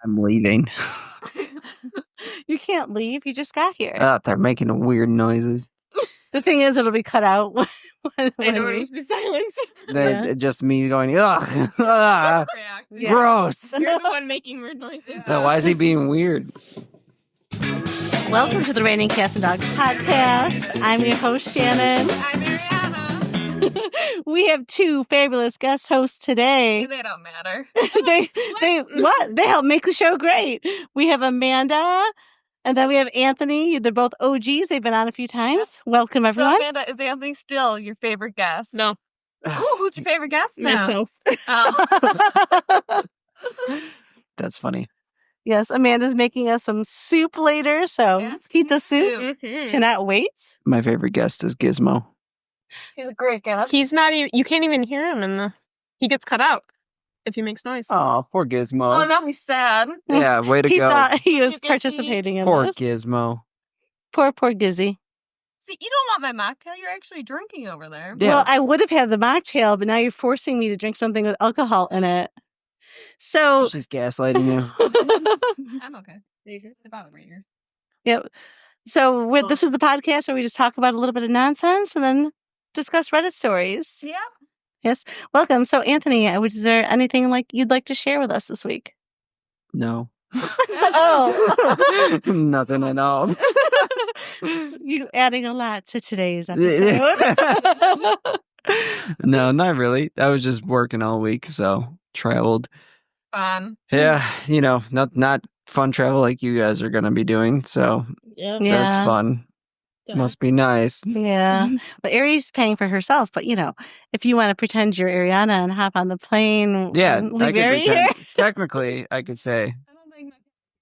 I'm leaving. You can't leave. You just got here. They're making weird noises. The thing is, it'll be cut out. When I know it'll just be silence. Just me going, ugh, ah, Yeah. gross. You're the one making weird noises. Why is he being weird? Welcome to the Raining Cats and Dogs podcast. I'm your host, Shannon. I'm Arianna. We have two fabulous guest hosts today. They don't matter. They help make the show great. We have Amanda, and then we have Anthony. They're both OGs. They've been on a few times. Welcome, everyone. So, Amanda, is Anthony still your favorite guest? No. Oh, who's your favorite guest now? Myself. Oh. That's funny. Yes, Amanda's making us some soup later, so Yes, pizza soup. Mm-hmm. Cannot wait. My favorite guest is Gizmo. He's a great guest. He's not even, you can't even hear him he gets cut out if he makes noise. Oh, poor Gizmo. Oh, now he's sad. Yeah, way to He go. thought he was You can participating in Poor this. Gizmo. Poor Gizzy. See, you don't want my mocktail. You're actually drinking over there. Yeah. Well, I would have had the mocktail, but now you're forcing me to drink something with alcohol in it. So, She's gaslighting you. I'm okay. It's about readers. yep. So this is the podcast where we just talk about a little bit of nonsense and then discuss Reddit stories. Yeah. Yes. Welcome. So, Anthony, is there anything you'd like to share with us this week? No. Oh. Nothing at all. You're adding a lot to today's episode. No, not really. I was just working all week, so traveled. Fun. Yeah, not fun travel like you guys are going to be doing, so Yeah. that's fun. Yeah. Must be nice. Yeah. But Ari's paying for herself. But, if you want to pretend you're Arianna and hop on the plane Yeah, and I leave could Ari here. pretend. Technically, I could say, I don't think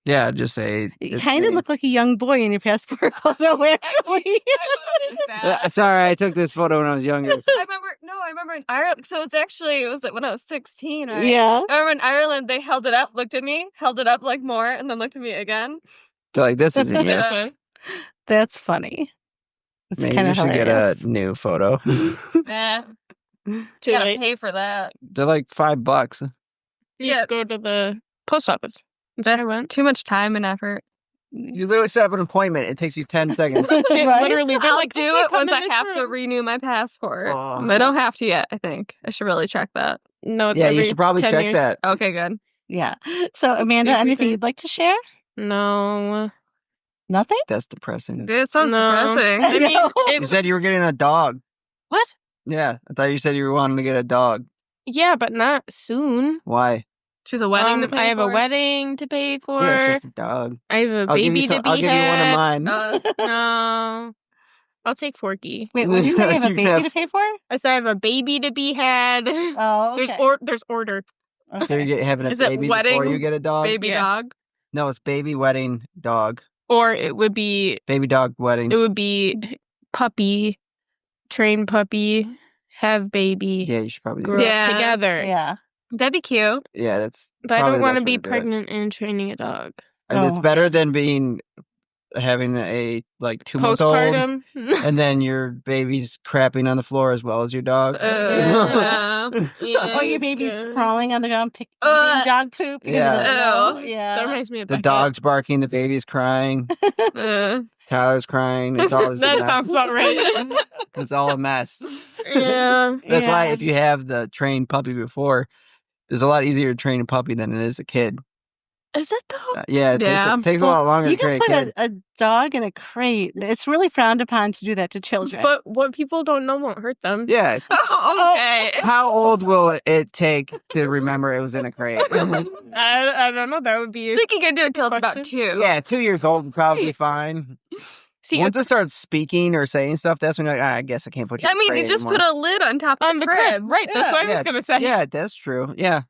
yeah, just say. You it's kind of me. look like a young boy in your passport photo, actually. I voted bad. Sorry, I took this photo when I was younger. I remember in Ireland. So it was when I was 16, right? Yeah. I remember in Ireland, they held it up, looked at me, held it up like more, and then looked at me again. They're like, this isn't you. Yeah. Fine. That's funny. It's Maybe kind you of should hilarious. get a new photo. Nah, Too gotta late. pay for that. They're like $5. You just go to the post office. Is that how it went? Too much time and effort. You literally set up an appointment. It takes you 10 seconds. Right? Literally, they're I'll like, do "Okay, it come once in I this have to room." renew my passport. Oh. I don't have to yet, I think. I should really check that. No, it's Yeah, you every should probably 10 check years. that. Okay, good. Yeah. So, Amanda, Excuse me, anything babe. you'd like to share? No. Nothing? That's depressing. Dude, it sounds No. depressing. I mean, You said you were getting a dog. what? Yeah, I thought you said you were wanting to get a dog. Yeah, but not soon. Why? She's a wedding to pay I have for. a wedding to pay for. Yeah, it's just a dog. I have a I'll give baby you to some, be I'll give you one of had. mine. No. I'll take Forky. Wait, what did you say? You have a You baby have- to pay for? I said I have a baby to be had. Oh, okay. There's order. So you're having a Is it baby before wedding, you get a dog? Baby Yeah. dog. No, it's baby, wedding, dog. Or it would be Baby dog, wedding. puppy, train puppy, have baby, Yeah, you should probably do grow that. Yeah. up together. Yeah. That'd be cute. Yeah, that's But I probably don't the want to best way be do it. pregnant and training a dog. And it's Oh. better than having a 2-month-old Postpartum. and then your baby's crapping on the floor as well as your dog. Yeah. Or your baby's Yeah. crawling on the ground, picking dog poop. because Yeah. of the smell. Ew. That Yeah. reminds me of The Beckett. dog's barking, the baby's crying, Uh, Tyler's crying. It's all That sounds about right. It's all a mess. Yeah. That's why Yeah. if you have the trained puppy before, it's a lot easier to train a puppy than it is a kid. Is it though? Yeah, it Yeah. takes a lot longer You to train can a put kid. a dog in a crate. It's really frowned upon to do that to children. But what people don't know won't hurt them. Yeah. okay. How old will it take to remember it was in a crate? I don't know. That would I be. think you can do it till it's about Question? 2. Yeah, 2 years old would probably be fine. See, Once it starts speaking or saying stuff, that's when you're like, I guess I can't put you I in a mean, crate you just anymore. put a lid on top of on the crib. Right. That's what I was Yeah. going to say. Yeah, that's true. Yeah.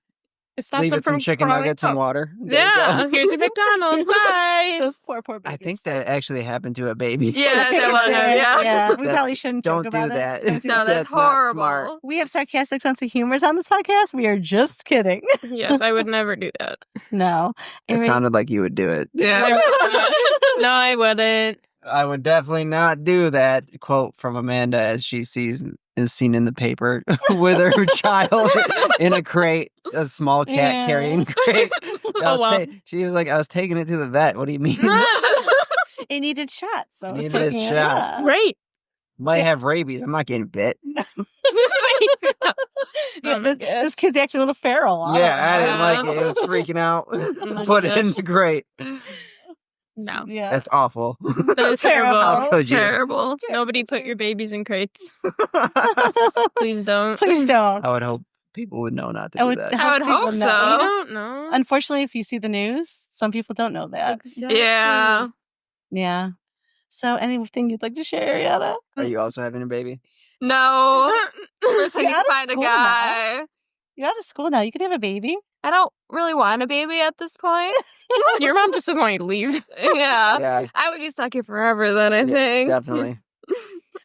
It stops Leave them it some from chicken crawling nuggets up. and water. There you Yeah. go. Here's your McDonald's. Bye. Those poor I babies. think that actually happened to a baby. Yeah, Okay, that was yeah. yeah. We probably shouldn't Don't joke do about that. it. Don't do No, that. that's not horrible. smart. We have sarcastic sense of humors on this podcast. We are just kidding. Yes, I would never do that. No. It sounded like you would do it. Yeah. No, I wouldn't. I would definitely not do that. Quote from Amanda as she is seen in the paper with her child in a crate, a small cat carrying crate. She was like, I was taking it to the vet. What do you mean? It needed shots. So It needed a shot. Right. Might have rabies. I'm not getting bit. This kid's actually a little feral. I didn't like it. It was freaking out. Put it in the crate. No. Yeah. That's awful. That was terrible. How could you? Terrible. Nobody put your babies in crates. Please don't. Please don't. I would hope people would know not to do that. I would hope people so. know. You don't know. Unfortunately, if you see the news, some people don't know that. Yeah. Yeah. So anything you'd like to share, Arianna? Are you also having a baby? No. First I need You're to out of find a school guy. You're out of school now. You can have a baby. I don't really want a baby at this point. Your mom just doesn't want you to leave. Yeah. Yeah. I would be stuck here forever then, I think. Definitely.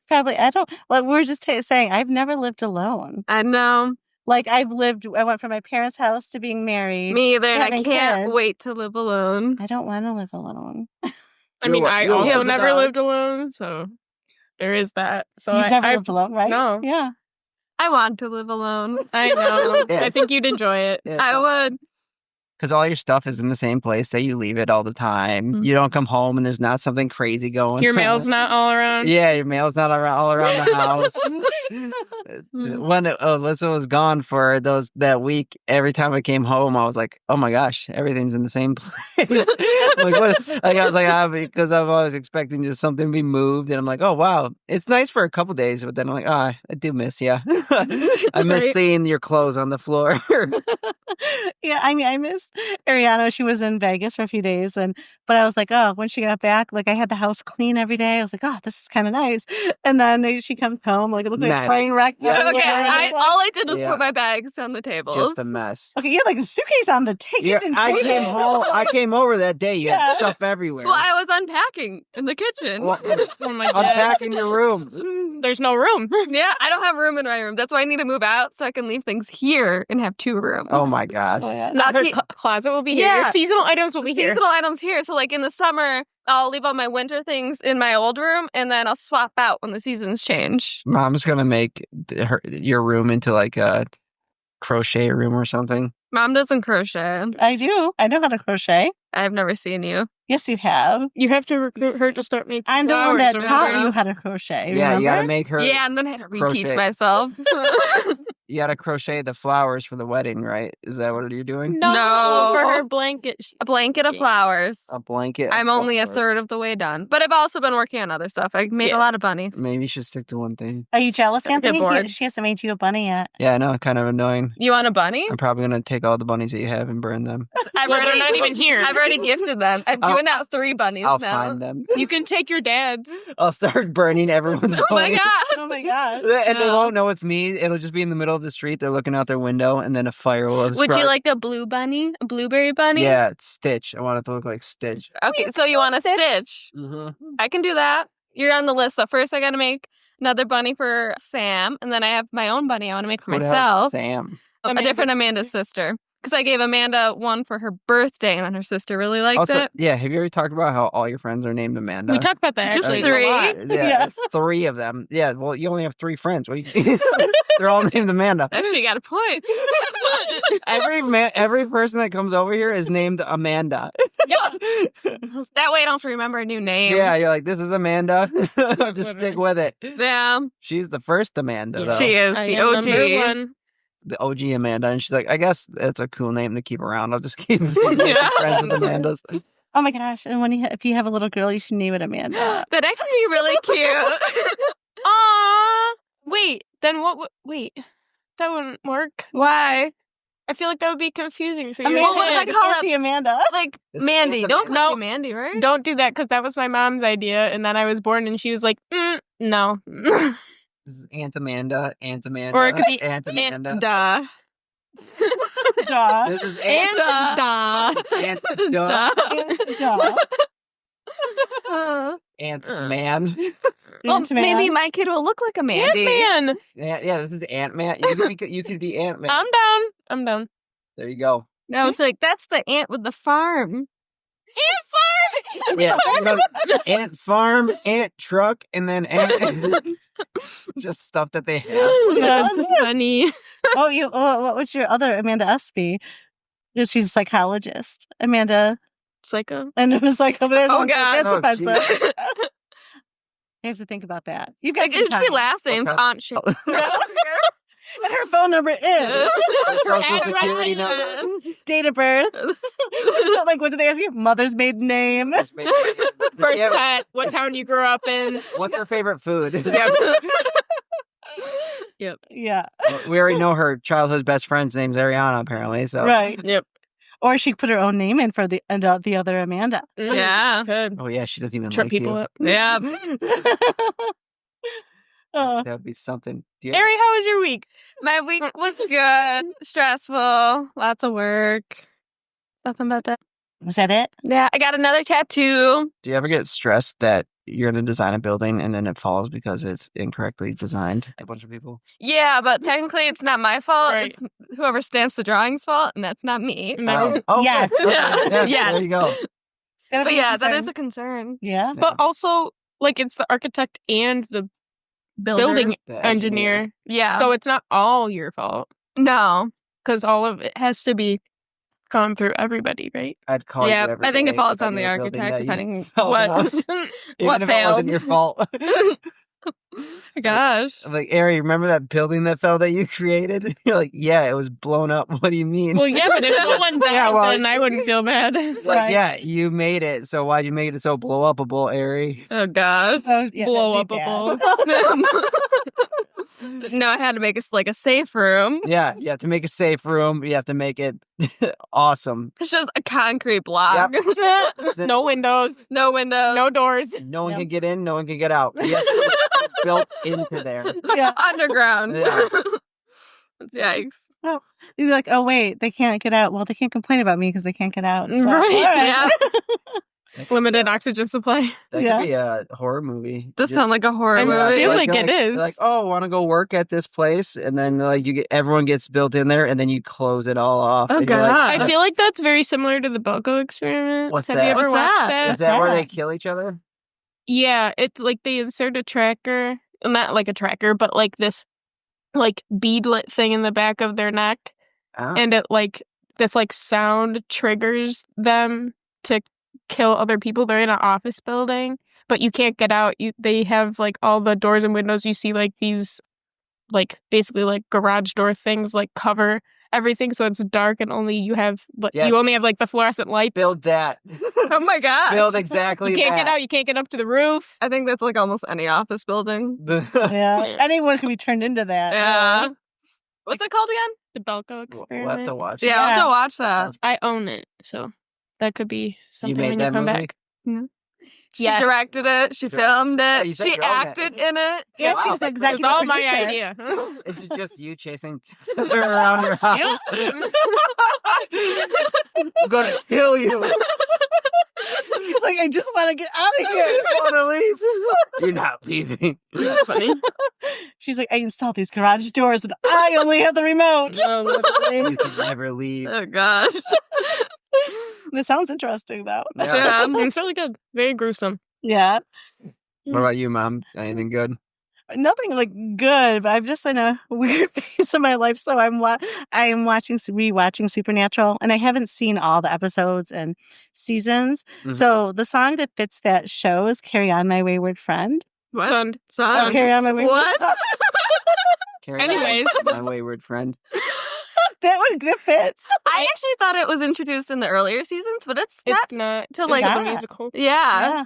Probably. I don't. Well, we're just saying I've never lived alone. I know. Like I went from my parents' house to being married. Me either, and I having can't kids. wait to live alone. I don't want to live alone. I mean, I you're also welcome. never lived alone, so there is that. So You've never I lived alone, right? No. Yeah. I want to live alone. I know. Yes. I think you'd enjoy it. Yeah. I would. Because all your stuff is in the same place that you leave it all the time. Mhm. You don't come home and there's not something crazy going. Your mail's not all around. Yeah, your mail's not all around the house. When Alyssa was gone for that week, every time I came home, I was like, "Oh my gosh, everything's in the same place." I was like, because I'm always expecting just something to be moved, and I'm like, "Oh wow, it's nice for a couple days," but then I'm like, I do miss you. I miss Right. seeing your clothes on the floor. Yeah, I mean, I miss Arianna. She was in Vegas for a few days, but I was like, oh, when she got back, like I had the house clean every day. I was like, oh, this is kind of nice. And then she comes home, like it looked like Nice. a train wreck. Yeah. everywhere. Okay, And all it's like- I did was Yeah. put my bags on the tables. Just a mess. Okay, you had like a suitcase on the kitchen I table. came home. I came over that day. You Yeah. had stuff everywhere. Well, I was unpacking in the kitchen. Well, Oh my god. unpacking your room. There's no room. Yeah, I don't have room in my room. That's why I need to move out so I can leave things here and have 2 rooms. Oh my gosh. Oh, yeah. Not Her keep- closet will be here. Your Yeah. seasonal items will be here. seasonal items here. So like in the summer, I'll leave all my winter things in my old room and then I'll swap out when the seasons change. Mom's gonna make your room into like a crochet room or something. Mom doesn't crochet. I do. I know how to crochet. I've never seen you. Yes, you have. You have to recruit her to start making I'm the one flowers, that remember? taught you how to crochet. Yeah, you gotta remember? make her. Yeah, and then I had to reteach crochet. myself. You gotta crochet the flowers for the wedding, right? Is that what you're doing? No. For her blanket. A blanket of flowers. A blanket. I'm of only a flowers. third of the way done. But I've also been working on other stuff. I made Yeah. a lot of bunnies. Maybe you should stick to one thing. Are you jealous, Get Anthony? bored. She hasn't made you a bunny yet. Yeah, I know. Kind of annoying. You want a bunny? I'm probably gonna take all the bunnies that you have and burn them. Well, they're not even here. I've already gifted them. I've I'll- given out 3 bunnies I'll now. find them. You can take your dad's. I'll start burning everyone's Oh my bunnies. god. Oh my god. And they No. won't know it's me. It'll just be in the middle of the street. They're looking out their window, and then a fire will have Would you sparked. like a blue bunny? A blueberry bunny? Yeah, it's Stitch. I want it to look like Stitch. Okay, so you want a Stitch? Mm-hmm. I can do that. You're on the list. So first I gotta make another bunny for Sam, and then I have my own bunny I want to make for myself. Sam. A different Amanda's sister. Because I gave Amanda one for her birthday, and then her sister really liked Also, it. yeah, have you ever talked about how all your friends are named Amanda? We talked about that Just actually. 3? a lot. Yeah, Yeah. it's 3 of them. Yeah, well, you only have 3 friends. What do you... They're all named Amanda. Actually, you got a point. Every person that comes over here is named Amanda. That way I don't have to remember a new name. Yeah, you're like, this is Amanda. Just stick with it. Yeah, She's the first Amanda, Yeah. though. she is I the am OG. number 1. The OG Amanda. And she's like, I guess that's a cool name to keep around. I'll just keep making friends with Amandas. Oh my gosh. And if you have a little girl, you should name it Amanda. That'd actually be really cute. Aww. Wait, then what? Wait, that wouldn't work. Why? I feel like that would be confusing for you. Amanda, what if I it's call it- Auntie Amanda. Like This- Mandy. it's Don't call No. me Mandy, right? Don't do that because that was my mom's idea, and then I was born, and she was like, "No." This is Aunt Amanda, Aunt Amanda. Or it could be Aunt Amanda. Duh. Duh. This is And Aunt, da. Aunt Duh. Duh. Aunt Man. Well, Aunt Man. maybe my kid will look like a Mandy. Man, Yeah, this is Aunt Man. You could be Aunt Man. I'm down. I'm down. There you go. No, it's like that's the ant with the farm. Yeah, ant farm, ant truck, and then ant just stuff that they have. That's funny. What would your other Amanda Espy? Because she's a psychologist. Amanda, Psycho. and it was like, oh, there's Oh, one- God. that's Oh, offensive. You have to think about that. You've got Like, some it should be time. last name's kind- Aunt Shannon. And her phone number is Her social Arianna. security number. date of birth. So, like, what do they ask you? Mother's maiden name. Does First she have- pet. What town you grew up in? What's her favorite food? Yep. Yeah, We already know her childhood best friend's name's Arianna, apparently. So right. Yep. Or she put her own name in for the other Amanda. Yeah. Good. Oh yeah, she doesn't even Trip like people you. up. Yeah. Oh, That would be something. Do you- Ari, how was your week? My week was good. Stressful. Lots of work. Nothing but that. was that it? Yeah, I got another tattoo. Do you ever get stressed that you're going to design a building and then it falls because it's incorrectly designed? A bunch of people. Yeah, but technically it's not my fault. Right. It's whoever stamps the drawing's fault, and that's not me. No. Oh, Yes. good. Yeah. Yes, there you go. That'll But be yeah, that concern. is a concern. Yeah. But also, like, it's the architect and the building The engineer. Yeah. So it's not all your fault. no. Because all of it has to be gone through everybody, right? I'd call Yeah, you every I think day it falls if I on the knew a building architect, that you depending fell what down. Even what if it wasn't failed. your fault. Gosh. Like, Ari, remember that building that fell that you created? You're like, yeah, it was blown up. What do you mean? Well, yeah, but if no one died, Yeah, well- then I wouldn't feel bad. Like, Right. yeah, you made it. So why'd you make it so blow upable, Ari? Oh gosh. Oh, yeah, Blow that'd be upable. bad. No, I had to make it like a safe room. Yeah, you have to make a safe room. You have to make it awesome. It's just a concrete block. No windows, No window. no doors. No one Yep. can get in, no one can get out. You have to be built into there. Yeah. Underground. Yeah. Yikes. You'd be like, oh, wait, they can't get out. Well, they can't complain about me because they can't get out. So, Right, all yeah. Limited oxygen supply. That Yeah. could be a horror movie. Does Just- sound like a horror I movie. feel like you're it is. you're like, oh, want to go work at this place, and then like everyone gets built in there, and then you close it all off. Oh, and you're like, God. I feel like that's very similar to the Belko experiment. What's Have that? you ever What's watched that? that? is that where they that? kill each other? Yeah, it's like they insert a tracker, not like a tracker, but like this like beadlet thing in the back of their neck, Oh. and it like this like sound triggers them to kill other people. They're in an office building, but you can't get out. They have like all the doors and windows. You see like these like basically like garage door things like cover everything, so it's dark and only you have Yes. you only have like the fluorescent lights. Build that. Oh my god. Build exactly You can't that. get out. You can't get up to the roof. I think that's like almost any office building. Yeah. Anyone can be turned into that. Yeah. What's it called again? The Belko We'll have experiment. to watch. Yeah, I'll have Yeah. to watch that. Sounds- I own it, so that could be something made when that you come movie? back. She Yes. directed it. She Sure. filmed Oh, it. you said She you own it. acted in it. Yeah, Wow. she's It was executive all my producer. idea. Is it just you chasing around your house? I'm gonna kill you. He's like, I just want to get out of I here. just want to leave. You're not leaving. That's funny. She's like, I installed these garage doors and I only have the remote. You can never leave. Oh gosh. This sounds interesting, though. Yeah. It's really good. Very gruesome. Yeah. What about you, Mom? Anything good? Nothing like good, but I'm just in a weird phase of my life. So I'm rewatching Supernatural, and I haven't seen all the episodes and seasons. Mhm. So the song that fits that show is "Carry On, My Wayward Friend." What? Son. Son? Carry on, my wayward. What? Carry Anyways. on, my wayward friend. that fits. I actually thought it was introduced in the earlier seasons, but it's It's not. not to, it's like- not a Yeah. musical. Yeah. Yeah,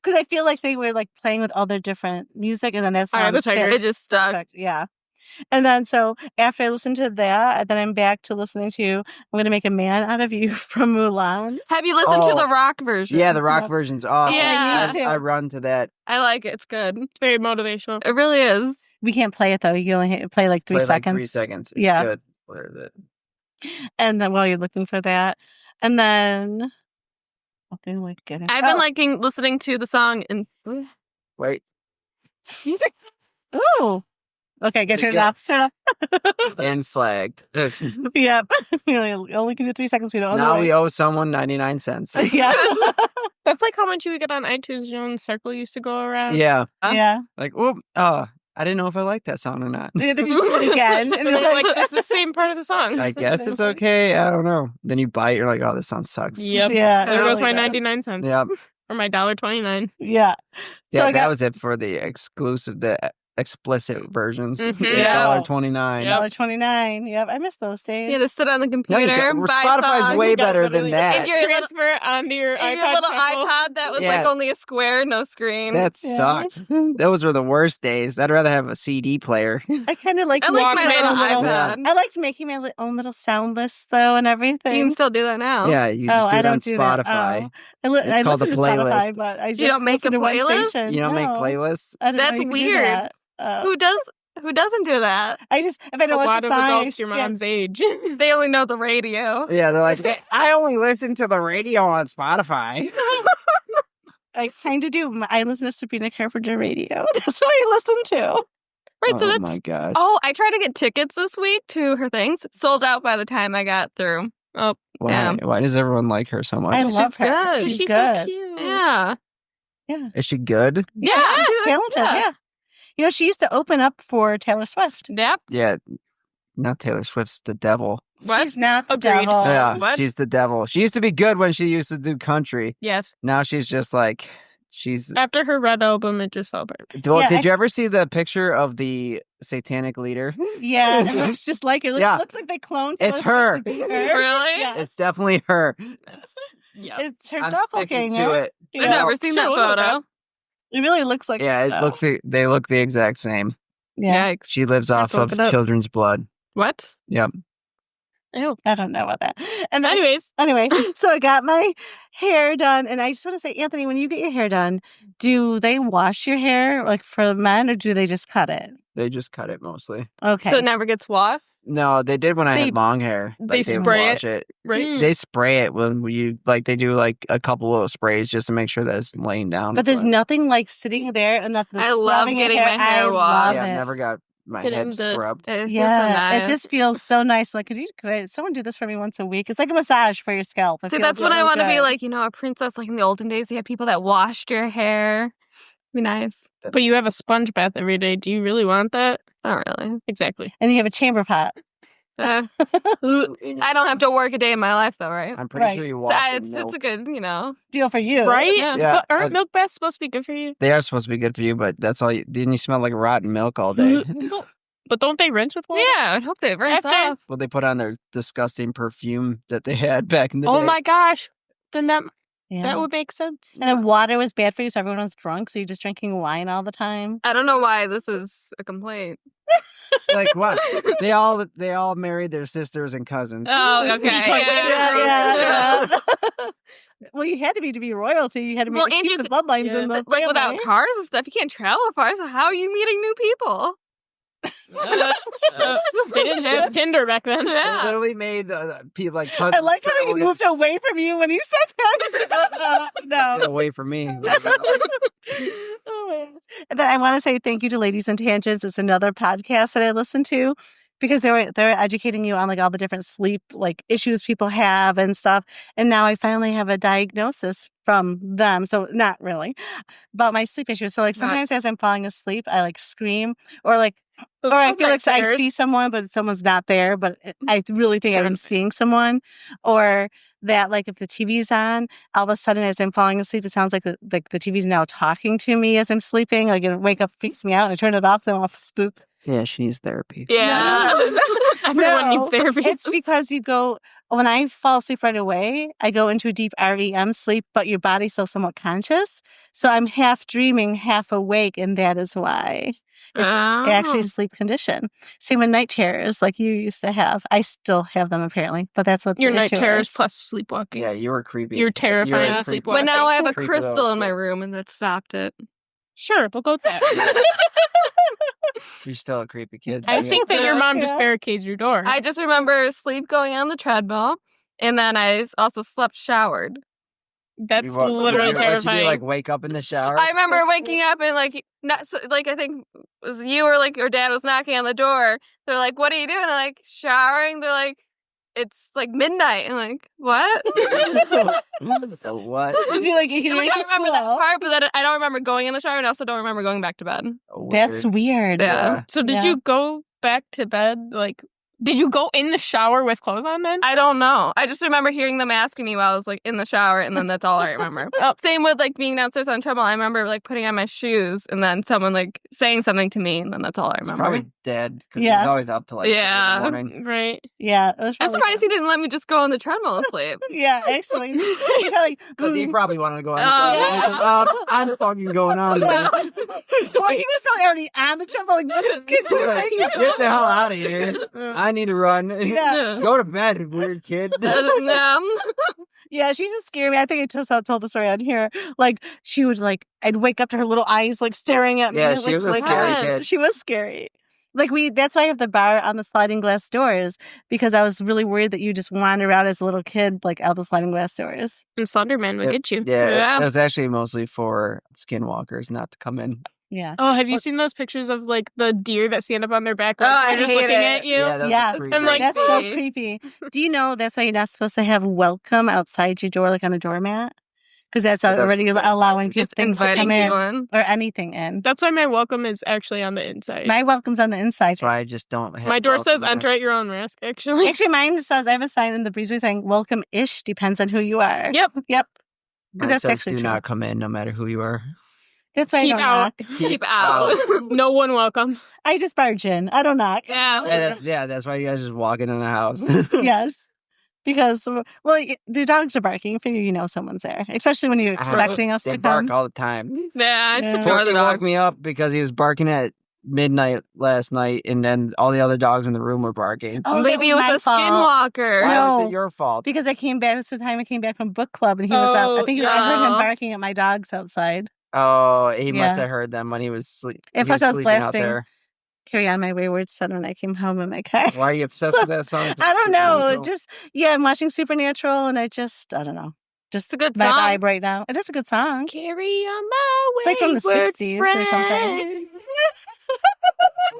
because I feel like they were like playing with other different music, and then that's Eye how of the Tiger. It just stuck. Perfect. Yeah. And then so after I listened to that, then I'm back to listening to "I'm Gonna Make a Man Out of You" from Mulan. Have you listened to Oh. the rock version? Yeah, the rock Yeah. version's awesome. Yeah. Me too. I run to that. I like it. It's good. It's very motivational. It really is. We can't play it though. You only play like 3 Play seconds. Like 3 seconds. It's Yeah. good. Where is it? And then while you're looking for that, and then something like getting. I've been listening to the song and Wait. Oh. Okay, get yours Yeah. off. Shut up. And flagged. Yep. We only can do 3 seconds. We don't. Now we owe someone 99 cents. Yeah. That's like how much you would get on iTunes. You know, when Circle used to go around. Yeah. Yeah. Like, whoop. Oh, I didn't know if I liked that song or not. Then you do it again. And And then they're like, that's the same part of the song. I guess it's okay. I don't know. Then you bite. You're like, oh, this song sucks. Yep. Yeah, There it goes really my does. 99 cents. Yeah. Or my $1.29. Yeah. So Yeah, I that got was it for the explicit versions. Mhm. Yeah. $1.29. Yep. $1.29. Yep, I miss those days. You had to sit on the No, computer, Spotify's buy songs, way You gotta better go to than the- that. And your little, Transfer onto your and iPod. your little Couple. iPod that was Yeah. like only a square, no screen. That Yeah. sucked. Those were the worst days. I'd rather have a CD player. I kind of like I like my Walkman little little- iPad. I liked making my own little sound list though and everything. You can still do that now. Yeah, you Oh, just do I it on don't do that. Spotify. Oh. It's I called listen a to Spotify, playlist. but I just don't make listen a to one playlist? station. You don't make No. playlists? I didn't know That's you could do weird. that. Who doesn't do that? I just if I A don't like lot the of songs, adults your yeah. mom's age. They only know the radio. Yeah, they're like, I only listen to the radio on Spotify. I kind of do. I listen to Sabrina Carpenter radio. That's what I listen to. Right, so Oh that's my gosh. Oh, I tried to get tickets this week to her things. Sold out by the time I got through. oh, Why? yeah. Why does everyone like her so much? I She's love her. good. She's she's good. so cute. Yeah. Yeah. Is she good? Yeah. She's talented. Yeah. Yeah. You know, she used to open up for Taylor Swift. Yep. Yeah. Not Taylor Swift's the devil. What? She's not the Agreed. devil. Yeah, what? she's the devil. She used to be good when she used to do country. Yes. Now she's just like, she's... After her Red album, it just fell apart. Well, Yeah, did you ever see the picture of the satanic leader? Yeah, it looks just like her. It Yeah. looks like they cloned It's Taylor her. Swift to be her. Really? Yeah. It's definitely her. Yeah. It's her I'm sticking doppelganger. to it. I've Yeah. never seen Sure, that we'll go with photo. It really looks like Yeah, her, it though. looks. They look the exact same. Yeah. Yikes. She lives I have off to look of it up. children's blood. What? Yep. Ew. I don't know about that. And then, Anyways, anyway, so I got my hair done, and I just want to say, Anthony, when you get your hair done, do they wash your hair like for men, or do they just cut it? They just cut it mostly. Okay. So it never gets washed? No, they did when I They- had long hair. they Like, would spray wash it. right? Mm. They spray it when you like. They do like a couple little sprays just to make sure that it's laying down. but there's nothing like sitting there and that the I love scrubbing your getting my hair I washed. love Yeah, it. I've never got my Getting head the- scrubbed. It feels so Yeah, nice. it just feels so nice. Like, could someone do this for me once a week? It's like a massage for your scalp. It See, feels that's what I so want to be good. like, a princess. Like in the olden days, you had people that washed your hair. Be nice. But you have a sponge bath every day. Do you really want that? Not really. Exactly. And you have a chamber pot. I don't have to work a day in my life, though, right? I'm pretty Right. sure you So wash it's a good, Deal for you. Right? Yeah. Yeah, But aren't milk baths supposed to be good for you? they are supposed to be good for you, but that's all. Didn't you smell like rotten milk all day? But don't they rinse with water? Yeah, I would hope they rinse After- off. Well, they put on their disgusting perfume that they had back in the day. Oh my gosh. Then that Yeah. would make sense. And then water was bad for you, so everyone was drunk, so you're just drinking wine all the time. I don't know why this is a complaint. Like what? They all married their sisters and cousins. Oh, okay. Yeah. Well, you had to be royalty. You had to Well, and keep you the could- bloodlines yeah, in the Like without family. cars and stuff, you can't travel far. So how are you meeting new people? They didn't have Tinder back then. They Yeah. literally made people like I cousins. like how he travel moved away from you when he said that. Get No. away from me. Oh, man. And then I want to say thank you to Ladies and Tangents. It's another podcast that I listen to because they're educating you on like all the different sleep like issues people have and stuff. And now I finally have a diagnosis from them. So not really about my sleep issues. So like sometimes as I'm falling asleep, I like scream or like or I feel like I see someone, but someone's not there. But I really think I'm seeing someone, or that like if the TV's on, all of a sudden as I'm falling asleep, it sounds like the TV's now talking to me as I'm sleeping. Like it wake up, freaks me out, and I turn it off, so I'm off spook. Yeah, she needs therapy. Yeah. Everyone No, needs therapy. It's because you go when I fall asleep right away, I go into a deep REM sleep, but your body's still somewhat conscious. So I'm half dreaming, half awake, and that is why. It's actually a sleep condition. Same with night terrors, like you used to have. I still have them apparently, but that's what Your the night issue terrors is. plus sleepwalking. Yeah, you were creepy. You're terrifying You're to a sleep creepy- But now I have a Creepy crystal little in my kid. room, and that stopped it. Sure, we'll go with that. You're still a creepy kid. I think that your mom just Yeah. barricades your door. I just remember sleep going on the treadmill, and then I also slept showered. That's What- literally what you do, terrifying. like wake up in the shower. I remember waking up and like not so, like I think it was you or like your dad was knocking on the door. They're like, "What are you doing?" I'm like, "Showering." They're like, it's like midnight. I'm like, what? The what? Is he like, you I can remember that part, but then I don't remember going in the shower, and I also don't remember going back to bed. That's weird. Yeah. So did you go back to bed? Like, did you go in the shower with clothes on then? I don't know. I just remember hearing them asking me while I was like in the shower, and then that's all I remember. Same with like being downstairs on the treadmill. I remember like putting on my shoes, and then someone like saying something to me, and then that's all I It's remember. probably dead because Yeah. he's always up till like 3 in the morning. Right. Yeah. It was I'm probably surprised he didn't let me just go on the treadmill and sleep. Yeah, actually. He's probably Because he probably wanted to go on. Yeah. I'm fucking going on. Man. Well, he was probably already on the treadmill. Like, this kid Like, get the hell out of here. I need to run. Yeah. Go to bed, weird kid. Yeah, she just scared me. I think I told the story on here. Like, she would like, I'd wake up to her little eyes like staring at me. Yeah, and, she was a like, scary yes. kid. She was scary. Like that's why I have the bar on the sliding glass doors, because I was really worried that you just wander out as a little kid, like out the sliding glass doors. And Slenderman would get you. Yeah, it was actually mostly for skinwalkers not to come in. Yeah. Oh, have you seen those pictures of like the deer that stand up on their back? Oh, I they're just hate looking it. at you. Yeah, those Yeah, are creepy. I'm like, That's so creepy. creepy. Do you know that's why you're not supposed to have welcome outside your door, like on a doormat? Because that's Yeah, that's already allowing Just things to inviting come in people in. or anything in. That's why my welcome is actually on the inside. My welcome's on the inside. That's why I just don't have My door says welcome enter mats. at your own risk, actually. Actually, mine says, I have a sign in the breezeway saying welcome-ish, depends on who you are. Yep. Yep. Mine That's says actually do true. not come in no matter who you are. That's why Keep I don't out. knock. Keep out. No one welcome. I just barge in. I don't knock. Yeah. That's why you guys just walk into the house. Yes. Because, the dogs are barking. You figure you know someone's there, especially when you're expecting us They to bark come. all the time. Yeah, I just Yeah. ignore the Forky woke dog. me up because he was barking at midnight last night, and then all the other dogs in the room were barking. Oh, Maybe it was my a fault. skinwalker. Why was No. it your fault? Because I came back. This was the time I came back from book club, and he was out. I think I heard him yeah. barking at my dogs outside. Oh, he must Yeah. have heard them when he was And plus I was sleeping out blasting there. Carry On My Wayward Son when I came home in my car. Why are you obsessed with that song? I don't know. Supernatural? Just I'm watching Supernatural, and I don't know. Just It's a good my song. vibe right now. It is a good song. Carry on my way. It's like from the 60s or something.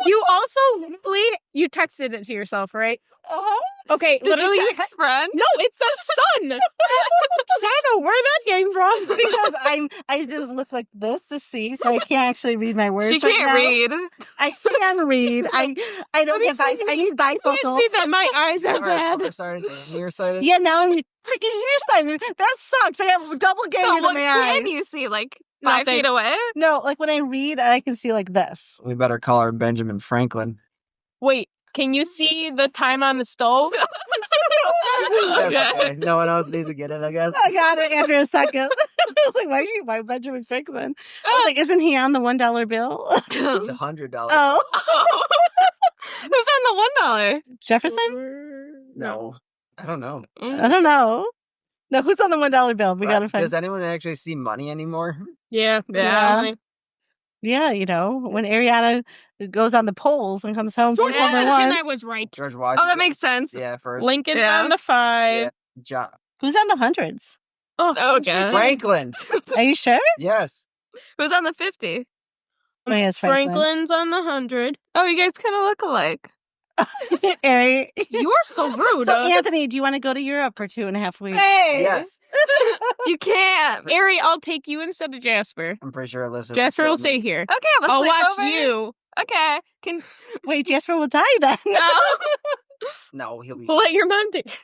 You also you texted it to yourself, right? Uh-huh. Okay, Did literally. you text friend? No, it says son. I don't know where that came from. Because I didn't look like this to see, so I can't actually read my words. She right can't now. read. I can read. I don't get I need I can't bifocals. see that my eyes are All right, bad. sorry, nearsighted. Yeah, now I'm freaking nearsighted. That sucks. I have double ganger So in what my can eyes. you see? Like 5 Nothing. feet away? No, like when I read, I can see like this. We better call her Benjamin Franklin. Wait, can you see the time on the stove? That's okay. No one else needs to get it, I guess. I got it after a second. I was like, why Benjamin Franklin? I was like, isn't he on the $1 bill? The $100. Oh, Who's on the $1? Jefferson? No, I don't know. I don't know. No, who's on the $1 bill? We gotta find. Does anyone actually see money anymore? Yeah. Yeah. Yeah, when Arianna goes on the polls and comes home, George first number Washington, one. I was right. George Washington. Oh, that makes sense. Yeah, first. Lincoln's Yeah. on the 5. Yeah. John Who's on the hundreds? Oh, okay. Franklin. Are you sure? Yes. Who's on the 50? Oh, yes, Franklin. Franklin's on the 100. Oh, you guys kind of look alike. Ari. You are so rude. So, Anthony, do you want to go to Europe for 2.5 weeks? Hey! Yes. You can't. Okay, Ari, I'll take you instead of Jasper. I'm pretty sure Alyssa. Jasper will killed stay me. here. I'm a I'll watch sleepover. you. Okay. Can Wait, Jasper will die then. no. No, he'll be. We'll let your mom take.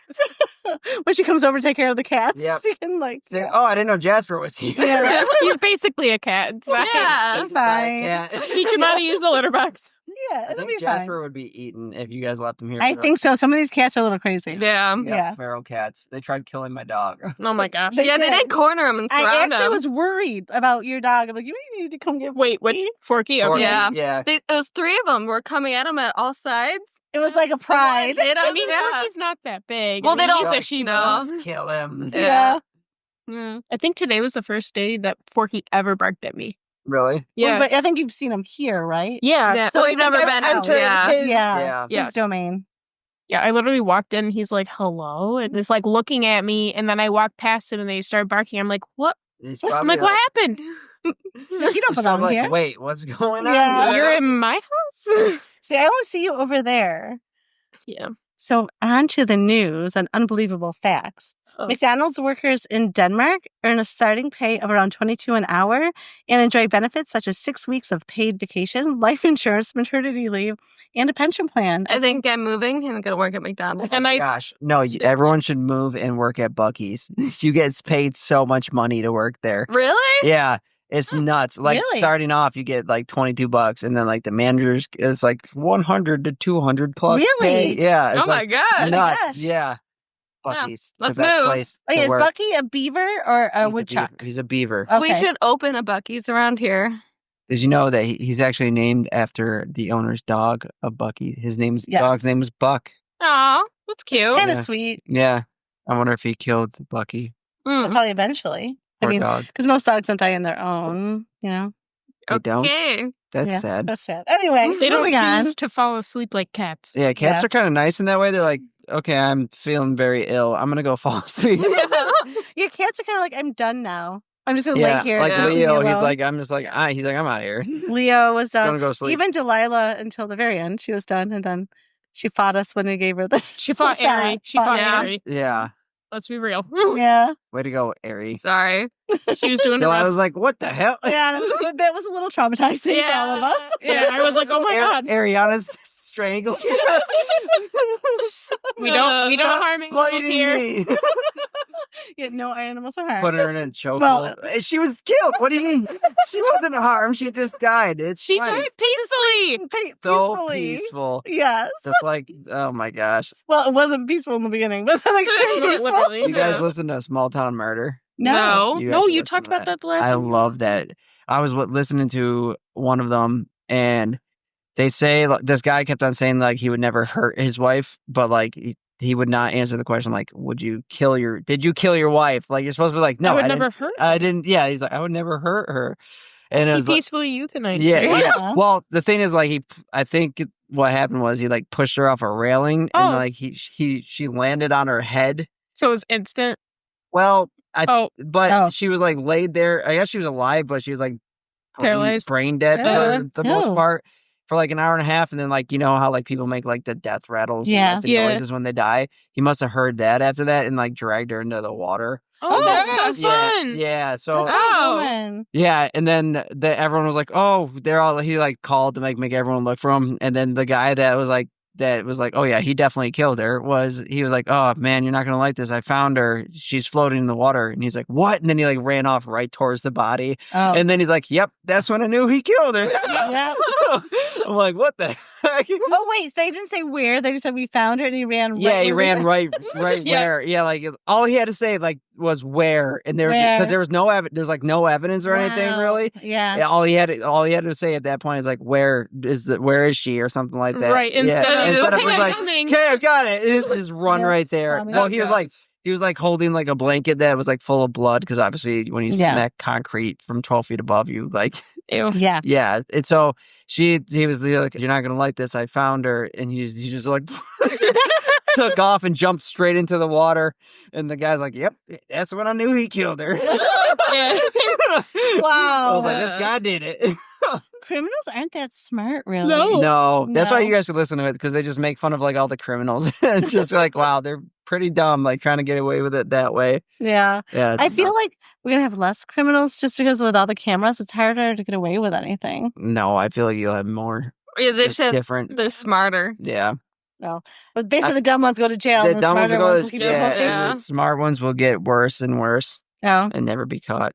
When she comes over to take care of the cats. Yep. She can, like, Oh, I didn't know Jasper was here. Yeah. He's basically a cat. It's fine. Yeah. It's fine. Yeah. Teach him how to use the litter box. Yeah, I it'll think be Jasper fine. would be eaten if you guys left him here. I think so. Some of these cats are a little crazy. Yeah. Yeah. Feral cats. They tried killing my dog. Oh my gosh. They Yeah, they did. did corner him and I surround actually him. was worried about your dog. I'm like, you need to come get Wait, what? Forky? Okay. Yeah. Yeah. It was 3 of them were coming at him at all sides. It was like a pride. They don't- I mean, yeah. Forky's not that big. Well, I mean, they don't- he's a No. Shiba. Let's kill him. Yeah. Yeah. I think today was the first day that Forky ever barked at me. Really? Yeah. But I think you've seen him here, right? Yeah. Yeah. So So you've never it's been out. out. Yeah. his- Yeah. Yeah. His domain. Yeah, I literally walked in. He's like, hello. And just like looking at me. And then I walked past him and they started barking. I'm like, what? He's I'm probably like, what happened? He's like, you don't he's belong probably here. like, wait, what's going on? Yeah. You're in my house? See, I only see you over there. Yeah. So on to the news and unbelievable facts. Oh. McDonald's workers in Denmark earn a starting pay of around $22 an hour and enjoy benefits such as 6 weeks of paid vacation, life insurance, maternity leave, and a pension plan. I think I'm moving and I'm going to work at McDonald's. And I Gosh, no, everyone should move and work at Buc-ee's. You get paid so much money to work there. Really? Yeah, it's nuts. Like Really? starting off, you get like $22, and then like the managers, it's like 100 to 200 plus. Really? Pay. Yeah. It's Oh my like God. nuts. gosh. Yeah. Yeah, Buc-ee's. let's the best move. place Wait, to is work. Bucky a beaver or a He's woodchuck? beaver. He's a beaver. Okay. We should open a Buc-ee's around here. Did you know that he's actually named after the owner's dog, a Bucky? His Yes. dog's name was Buck. Aw, that's cute. Kind of Yeah. sweet. Yeah. I wonder if he killed Bucky. Probably eventually. Poor I mean, dog. because most dogs don't die on their own, you know? They don't? Okay. That's Yeah, sad. That's sad. Anyway, they don't moving on. choose to fall asleep like cats. Yeah, cats Yeah. are kind of nice in that way. They're like, okay, I'm feeling very ill. I'm going to go fall asleep. Yeah, cats are kind of like, I'm done now. I'm just gonna yeah, lay here. like and leave me Leo, he's alone. like, I'm out of here. Leo was Going done. to go sleep. Even Delilah until the very end, she was done, and then she fought us when we gave her the. She fought Yeah, Ari. She fought yeah. Ari. Yeah. Let's be real. Yeah, Way to go, Ari. Sorry. She was doing her I best. was like, what the hell? yeah, that was a little traumatizing for all of us. Yeah, I was like, oh my God. Ariana's strangling. We don't harm animals Biting here. me. Yeah, no animals are harmed. Put her in a chokehold. Well- She was killed. What do you mean? She wasn't harmed. She just died. It's She fine. died peacefully. So Peacefully. peaceful. Yes. Just like, oh my gosh. Well, it wasn't peaceful in the beginning, but then it turned peaceful. Literally. You guys listen to Small Town Murder? No. You No, guys you listen talked to about that the last I time. love that. I was listening to one of them, and they say like, this guy kept on saying like he would never hurt his wife, but like he would not answer the question like, did you kill your wife? Like you're supposed to be like, no, I would didn't- never hurt her. I didn't. Yeah, he's like, I would never hurt her. And it He was like, peacefully euthanized yeah, her. yeah. Yeah. Well, the thing is like I think what happened was he like pushed her off a railing, and Oh. like she landed on her head. So it was instant. Well, Oh, she was like laid there. I guess she was alive, but she was like Paralyzed? brain dead Oh. for the most Oh. part for like an hour and a half. And then like, you know how like people make like the death rattles, Yeah. and, like, the Yeah. noises when they die. He must have heard that after that and like dragged her into the water. oh, that's so yeah, fun. yeah. Good So Oh. woman. yeah, and then everyone was like, "Oh, they're all." He like called to make everyone look for him, and then the guy that was like, "Oh yeah, he definitely killed her." He was like, "Oh man, you're not gonna like this. I found her. She's floating in the water." And he's like, "What?" And then he like ran off right towards the body, Oh. and then he's like, "Yep, that's when I knew he killed her." Yeah. I'm like, "What the heck?" Oh wait, they didn't say where. They just said we found her, and he ran. Yeah, right he where ran we- right Yeah. where. Yeah, like all he had to say like was where, and there Where? because there was there's like no evidence or anything Wow. really. Yeah. Yeah, all he had to say at that point is like, where is she or something like that. Right, instead of, being "Okay, like, I'm coming." okay, I got it. Just run Yeah, right there. funny. Well, Oh, he was gosh. like holding like a blanket that was like full of blood because obviously when you Yeah. smack concrete from 12 feet above you, like Ew. Yeah. yeah. And so he was like, you're not gonna like this. I found her, and he just like took off and jumped straight into the water. And the guy's like, yep, that's when I knew he killed her. Yeah. I was like, Wow. this guy did it. Criminals aren't that smart, really. No. No, that's why No. you guys should listen to it because they just make fun of like all the criminals. It's just like, wow, they're pretty dumb, like trying to get away with it that way. Yeah. Yeah, it's I feel nuts. like we're gonna have less criminals just because with all the cameras, it's harder to get away with anything. No, I feel like you'll have more. Yeah, they're Just just different. they're smarter. Yeah, But basically, the dumb ones go to jail. the and the dumb ones smarter will ones go. will keep Yeah, them and okay. Yeah. the smart ones will get worse and worse Oh, and never be caught.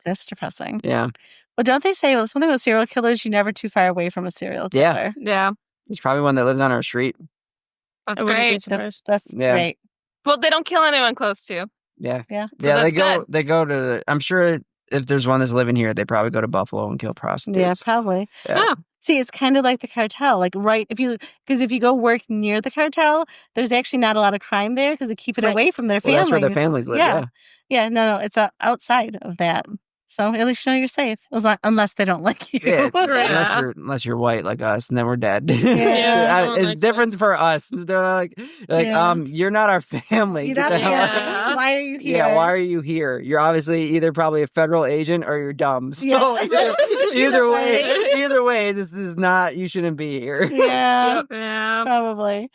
that's depressing. Yeah, Well, don't they say something with serial killers? You're never too far away from a serial Yeah. killer. Yeah, there's probably one that lives on our street. that's I wouldn't be great. surprised. That's Yeah. great. Well, they don't kill anyone close to. Yeah, Yeah. So yeah. that's good. They go to. I'm sure if there's one that's living here, they probably go to Buffalo and kill Yeah, prostitutes. probably. Yeah. Oh. See, it's kind of like the cartel. Like, right, because if you go work near the cartel, there's actually not a lot of crime there because they keep it Right. away from their Well, families. that's where their families live. Yeah. Yeah, no, it's outside of that. So at least you know you're safe, unless they don't like you. Yeah, Right. unless you're white like us, and then we're dead. Yeah, no one It's likes different for us. They're like, Yeah. you're not our family. You're Get not the hell out. Yeah. Why are you here? Yeah, why are you here? You're obviously either probably a federal agent or you're dumb. So Yeah. either way, this is not. You shouldn't be here. Yeah, Yeah. probably.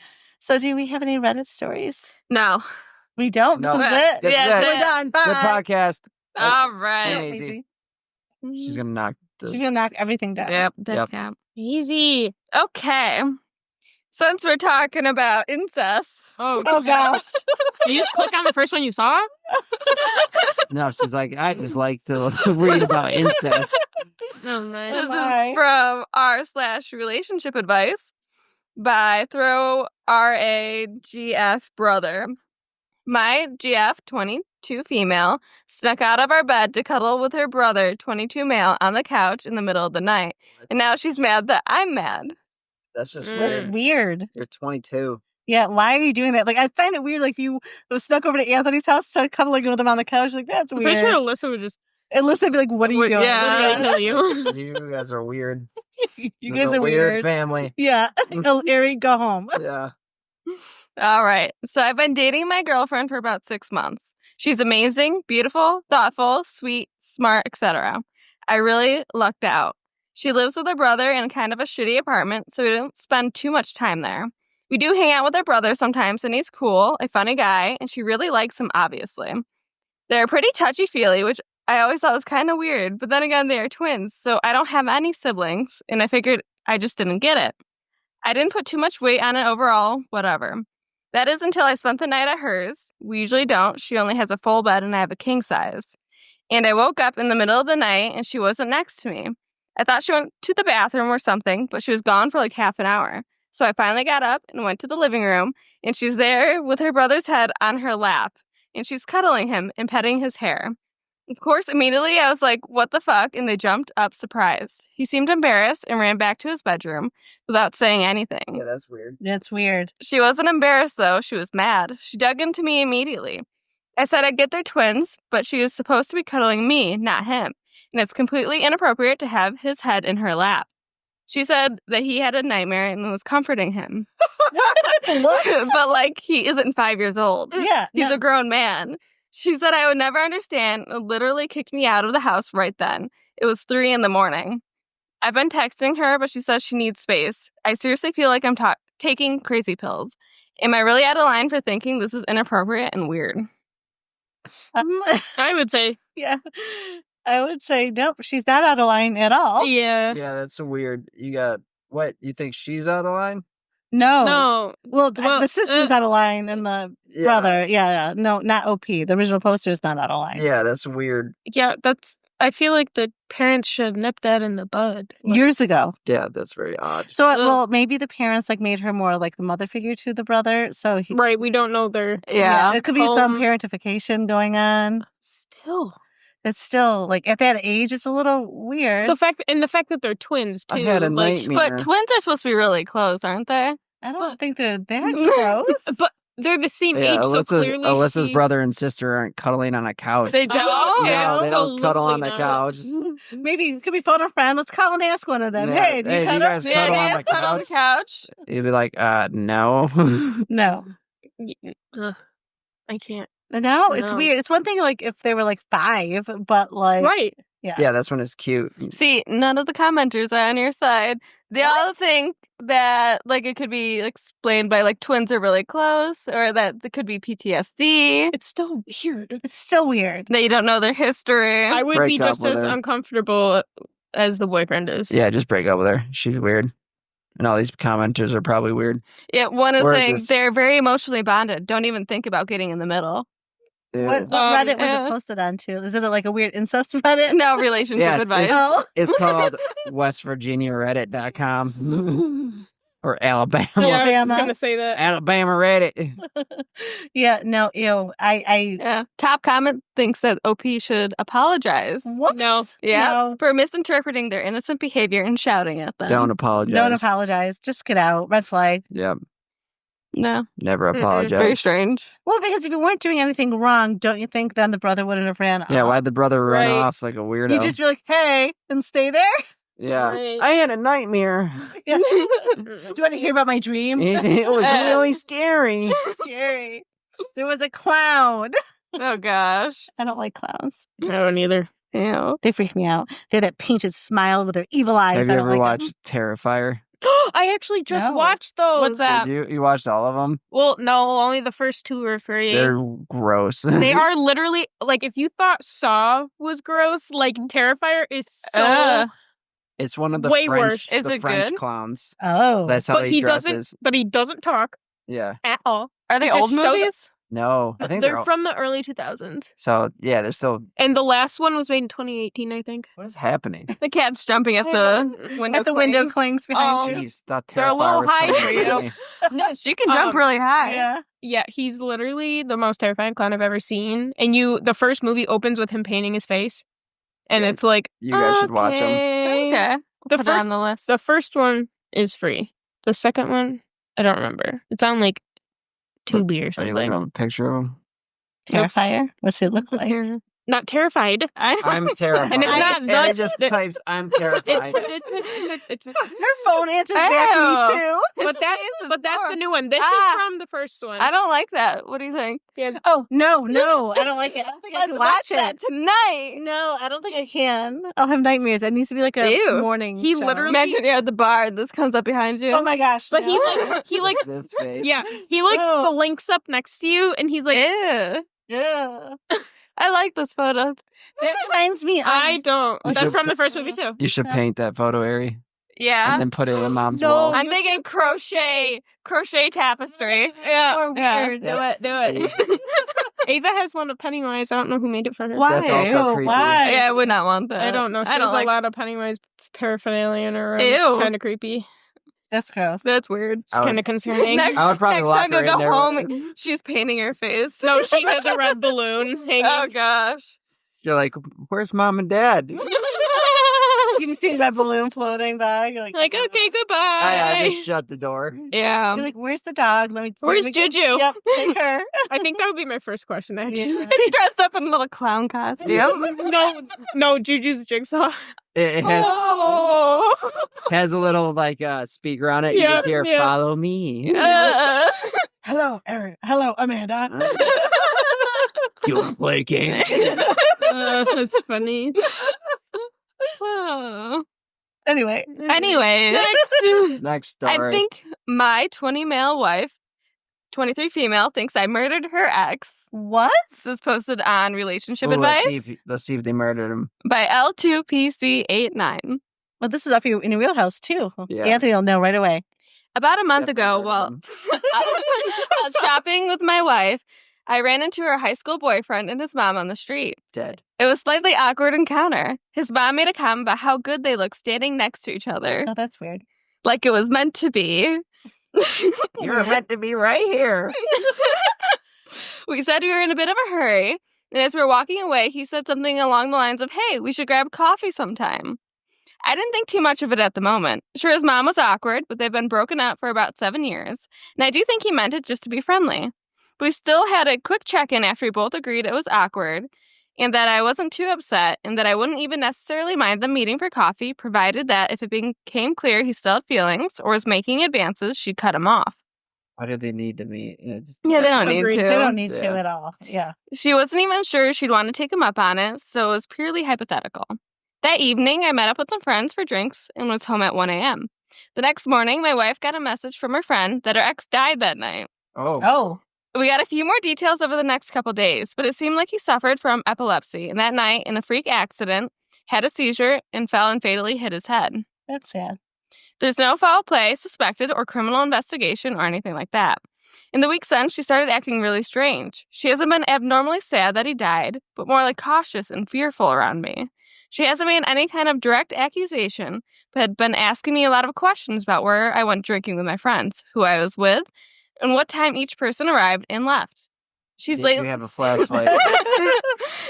So do we have any Reddit stories? No. We don't. No. This was it. This is Yeah, it. We're done. Bye. Good podcast. All Go, right. Easy. She's gonna knock this. She's gonna knock everything down. Yep. Yep. Easy. Okay. Since we're talking about incest. Oh, Oh gosh. You just click on the first one you saw? No, she's like, I just like to read about incest. Oh, nice. This my. is from r/relationship advice by throw RAGF brother. My GF 22 female snuck out of our bed to cuddle with her brother 22 male on the couch in the middle of the night. And now she's mad that I'm mad. That's just That's weird. weird. You're 22. Yeah, why are you doing that? Like, I find it weird. Like, if you snuck over to Anthony's house, started cuddling with him on the couch. Like, that's I'm weird. pretty sure Alyssa would just Alyssa would be like, "What are you doing? Yeah. What are you kill doing?" you. You guys are weird. You This guys is a are weird. family. Yeah, Ari, go home. Yeah. All right. So I've been dating my girlfriend for about 6 months. She's amazing, beautiful, thoughtful, sweet, smart, etc. I really lucked out. She lives with her brother in kind of a shitty apartment, so we don't spend too much time there. We do hang out with her brother sometimes, and he's cool, a funny guy, and she really likes him, obviously. They're pretty touchy-feely, which I always thought was kind of weird, but then again, they are twins, so I don't have any siblings, and I figured I just didn't get it. I didn't put too much weight on it overall, whatever. That is until I spent the night at hers. We usually don't. She only has a full bed, and I have a king size. And I woke up in the middle of the night, and she wasn't next to me. I thought she went to the bathroom or something, but she was gone for like half an hour. So I finally got up and went to the living room, and she's there with her brother's head on her lap, and she's cuddling him and petting his hair. Of course, immediately I was like, what the fuck? And they jumped up surprised. He seemed embarrassed and ran back to his bedroom without saying anything. Yeah, that's weird. That's weird. She wasn't embarrassed, though. She was mad. She dug into me immediately. I said I'd get their twins, but she is supposed to be cuddling me, not him. And it's completely inappropriate to have his head in her lap. She said that he had a nightmare and was comforting him. What? But, like, he isn't 5 years old. Yeah, He's no. a grown man. She said I would never understand and literally kicked me out of the house right then. It was 3 a.m. I've been texting her, but she says she needs space. I seriously feel like I'm taking crazy pills. Am I really out of line for thinking this is inappropriate and weird? I would say, Yeah, I would say nope. She's not out of line at all. yeah. Yeah, that's so weird. You got what? You think she's out of line? No. No. Well, Well, the sister's out of line and the Yeah. brother. Yeah. No, not OP. The original poster is not out of line. Yeah, that's weird. Yeah, I feel like the parents should nip that in the bud. Like, Years ago. Yeah, that's very odd. So, Ugh. well, maybe the parents like made her more like the mother figure to the brother. So, right, we don't know their... Yeah. it could be some Home. parentification going on. Still. It's still like at that age, it's a little weird. The fact that they're twins, too. I had a like, nightmare. But twins are supposed to be really close, aren't they? I don't think they're that close. But they're the same Yeah, age, so clearly Alyssa's she... brother and sister aren't cuddling on a couch. They don't? Oh, yeah, No, they don't cuddle on absolutely the not. couch. Maybe it could be phone a friend. Let's call and ask one of them. Yeah. Hey, do you Hey, do you cuddle? guys Yeah, cuddle on they the cuddle on the couch. You'd be like, no. No. Ugh, I can't. No, it's No. weird. It's one thing like if they were like 5, but like Right. Yeah, that's when it's cute. See, none of the commenters are on your side. They all think that like it could be explained by like twins are really close, or that it could be PTSD. It's still weird. it's still weird. That you don't know their history. I would Break be up just with as her. uncomfortable as the boyfriend is. Yeah, just break up with her. She's weird. And all these commenters are probably weird. Yeah, one is Where is saying this? they're very emotionally bonded. Don't even think about getting in the middle. Yeah. What Reddit was yeah. it posted onto? Is it like a weird incest Reddit? No relationship Yeah, advice. Oh. It's called westvirginiareddit.com or Alabama. Yeah, I was Alabama. gonna say that. Alabama Reddit. Yeah, no, ew. I Yeah. Top comment thinks that OP should apologize. what? No. Yeah. No. For misinterpreting their innocent behavior and shouting at them. Don't apologize. Don't apologize. Just get out. Red flag. Yep. No. Never Mm-mm. apologize. Very strange. Well, because if you weren't doing anything wrong, don't you think then the brother wouldn't have ran Yeah, off? why'd the brother run Right. off like a weirdo? You just be like, hey, and stay there? yeah. Right. I had a nightmare. Yeah. Do you want to hear about my dream? It was really scary. Scary. There was a clown. Oh gosh. I don't like clowns. No, neither. Ew. They freak me out. They have that painted smile with their evil eyes. Have I you don't ever like watched Terrifier? them. I actually just No. watched those. What's that? Did you watched all of them? Well, no, only the first 2 were free. They're gross. They are literally like if you thought Saw was gross, like Terrifier is so. It's one of the Way French, worse. Is the it French good? clowns. Oh. That's how But he he dresses. doesn't talk Yeah. at all. Are they It just old shows- movies? No, I think They're all- from the early 2000s, So yeah, they're still. and the last one was made in 2018, I think. What is happening? The cat's jumping at the window. At the window clings. clings behind you. Jeez, thought They're a little Terrifier was high coming for to you. get me. No, she can jump really high. Yeah. Yeah, he's literally the most terrifying clown I've ever seen. And the first movie opens with him painting his face, and it's like You guys should watch 'em. Okay. The Put it first on the list. The first one is free. The second one, I don't remember. It's on like Tubi or Are you looking something. at a picture of him? Terrifier? What's it look like? Not terrified. I'm terrified. And it's not And it the- just the- types, I'm terrified. It's Her phone answers back to me too. but that's the new one. This Ah. is from the first one. I don't like that. What do you think? Oh, no, I don't like it. I don't think I Let's can watch watch that it. tonight. No, I don't think I can. I'll have nightmares. It needs to be like a Ew. morning He show. literally- Imagine you're at the bar and this comes up behind you. Oh my gosh. But no. he like This face. yeah, he like Ew. the links up next to you and he's like Ew. Yeah. I like this photo. That reminds me. I don't. You That's should- from the first movie too. You should paint that photo, Ari, Yeah. and then put it in Mom's No, wall. I'm thinking crochet tapestry. Yeah. Or Yeah. weird. Do it. Ava has one of Pennywise. I don't know who made it for her. Why? That's also Ew, creepy. why? Yeah, I would not want that. I don't know. She I don't has like a lot of Pennywise paraphernalia in her room. Ew. It's kind of creepy. That's gross. That's weird. It's I would- kind of concerning. Next- I would probably Next lock time her you go in there. home, she's painting her face. No, she has a red balloon hanging. Oh gosh. You're like, where's Mom and Dad? You can see that balloon floating by. You're Like, okay, goodbay. I just shut the door. Yeah. You're like, where's the dog? Where's let me Juju? Yep, take her. I think that would be my first question, actually. Yeah. It's dressed up in a little clown costume. No, Juju's Jigsaw. It Oh. has a little like speaker on it. You Yeah, just hear, yeah. "Follow me." Hello, Aaron. Hello, Amanda. Do you want to play a game? That's funny. Oh. Anyway, Anyways, Next story. I think my 20 male wife, 23 female, thinks I murdered her ex. what? This is posted on Relationship Ooh, Advice let's see if they murdered him. by L2PC89. Well, this is up here in your wheelhouse too. Yeah. Anthony will know right away. About a month Definitely ago, murdered while him. I was shopping with my wife, I ran into her high school boyfriend and his mom on the street. Dead. It was a slightly awkward encounter. His mom made a comment about how good they look standing next to each other, Oh, that's weird. like it was meant to be. You were meant to be right here. We said we were in a bit of a hurry, and as we were walking away, he said something along the lines of, "Hey, we should grab coffee sometime." I didn't think too much of it at the moment. Sure, his mom was awkward, but they've been broken up for about 7 years, and I do think he meant it just to be friendly. But we still had a quick check-in after we both agreed it was awkward, and that I wasn't too upset, and that I wouldn't even necessarily mind them meeting for coffee, provided that if it became clear he still had feelings or was making advances, she'd cut him off. Why do they need to meet? Yeah, they don't need Agreed. to. They don't need to Yeah. at all. Yeah. She wasn't even sure she'd want to take him up on it, so it was purely hypothetical. That evening, I met up with some friends for drinks and was home at 1 a.m. The next morning, my wife got a message from her friend that her ex died that night. Oh. We got a few more details over the next couple days, but it seemed like he suffered from epilepsy, and that night, in a freak accident, had a seizure and fell and fatally hit his head. That's sad. There's no foul play, suspected, or criminal investigation or anything like that. In the weeks since, she started acting really strange. She hasn't been abnormally sad that he died, but more like cautious and fearful around me. She hasn't made any kind of direct accusation, but had been asking me a lot of questions about where I went drinking with my friends, who I was with, and what time each person arrived and left. She's Did lately you have a flashlight?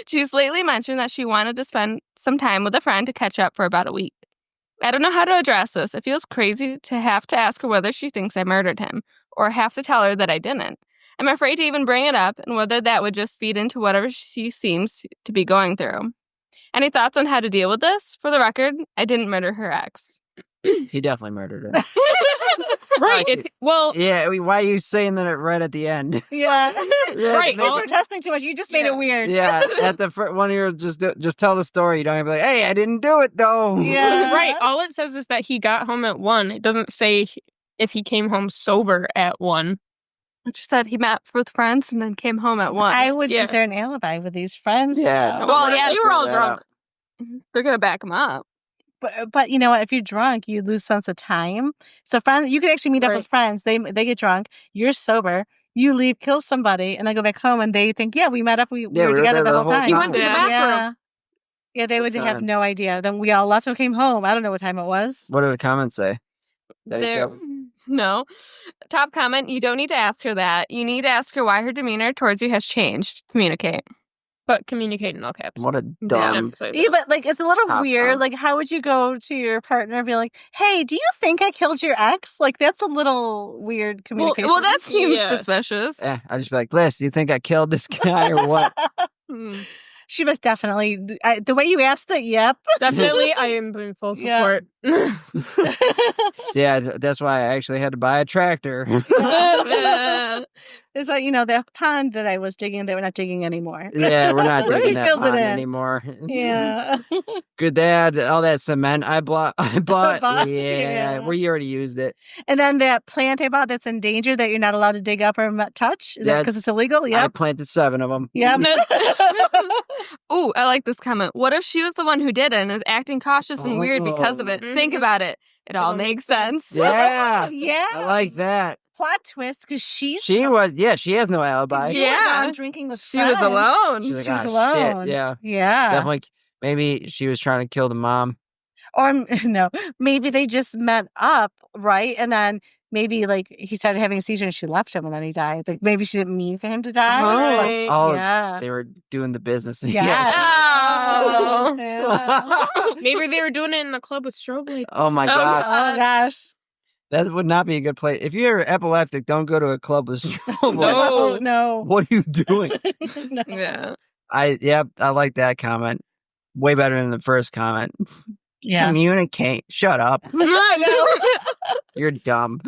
She's lately mentioned that she wanted to spend some time with a friend to catch up for about a week. I don't know how to address this. It feels crazy to have to ask her whether she thinks I murdered him, or have to tell her that I didn't. I'm afraid to even bring it up, and whether that would just feed into whatever she seems to be going through. Any thoughts on how to deal with this? For the record, I didn't murder her ex. He definitely murdered her. Right. Yeah, why are you saying that right at the end? Yeah. Yeah, Right, You're protesting too much. You just made it weird. Yeah, at the one of your just tell the story. You don't have to be like, hey, I didn't do it though. Yeah. Right. All it says is that he got home at 1. It doesn't say if he came home sober at 1. It just said he met with friends and then came home at 1. I would. Yeah. Is there an alibi with these friends? Yeah. though? Well, yeah, you were all Figure that drunk. out. They're going to back him up. But you know what? If you're drunk, you lose sense of time. So friends, you can actually meet up Right. with friends. They get drunk. You're sober. You leave, kill somebody, and then go back home, and they think, yeah, we met up. We were were together there the whole time. He went to the Yeah. bathroom. Yeah, they would Good have time. no idea. Then we all left and came home. I don't know what time it was. What do the comments say? That he There, killed- no. Top comment, you don't need to ask her that. You need to ask her why her demeanor towards you has changed. Communicate. But communicate in all caps. What a dumb. Yeah, but like it's a little Top weird. down. Like, how would you go to your partner and be like, "Hey, do you think I killed your ex?" Like, that's a little weird communication. Well, that seems Yeah. suspicious. Yeah, I just be like, Liz, you think I killed this guy or what? Hmm. She was definitely the way you asked it. Yep. Definitely, I am in full Yeah. support. Yeah, that's why I actually had to buy a tractor. It's like, the pond that I was digging, they were not digging anymore. Yeah, we're not We digging that filled it pond in. anymore. Yeah. Good dad, all that cement I bought. Bought, Yeah, yeah. we already used it. And then that plant I bought that's in danger that you're not allowed to dig up or touch Yeah. because it's illegal. I Yep. planted 7 of them. Yep. Ooh, I like this comment. What if she was the one who did it and is acting cautious and weird because of it? Think Mhm. about it. It all makes sense. Yeah, Yeah. I like that. Plot twist because she She has no alibi. you were Yeah. gone drinking with She was friends. alone. She's like, She was "Ah, alone. shit, yeah. Yeah. Definitely, maybe she was trying to kill the mom. Or no, maybe they just met up, right? And then maybe like he started having a seizure and she left him and then he died. Like maybe she didn't mean for him to die. Right. Oh, Yeah. they were doing the business. Yeah. Oh. Yeah. Maybe they were doing it in a club with strobe lights. Oh my Oh, god, Oh gosh. that would not be a good place. If you're epileptic, don't go to a club with strobe lights. No, no. What are you doing? No. Yeah. I like that comment. Way better than the first comment. Yeah. Communicate. Shut up. I know. You're dumb.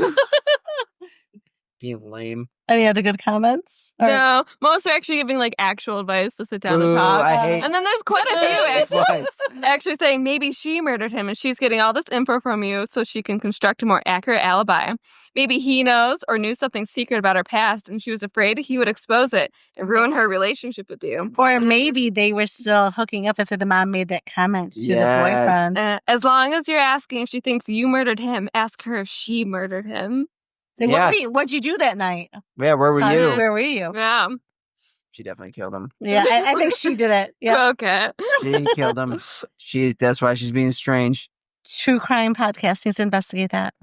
Being lame. Any other good comments? Or- No, most are actually giving like actual advice to sit down Ooh, and talk. I hate And then there's quite a few advice. actually saying maybe she murdered him and she's getting all this info from you so she can construct a more accurate alibi. Maybe he knows or knew something secret about her past and she was afraid he would expose it and ruin her relationship with you. Or maybe they were still hooking up and so the mom made that comment to Yeah. the boyfriend. As long as you're asking if she thinks you murdered him, ask her if she murdered him. Say, Yeah. what'd you do that night? Yeah, where were you? Where were you? Yeah. She definitely killed him. Yeah, I think she did it. Yeah. Okay. She killed him. That's why she's being strange. True crime podcast needs to investigate that.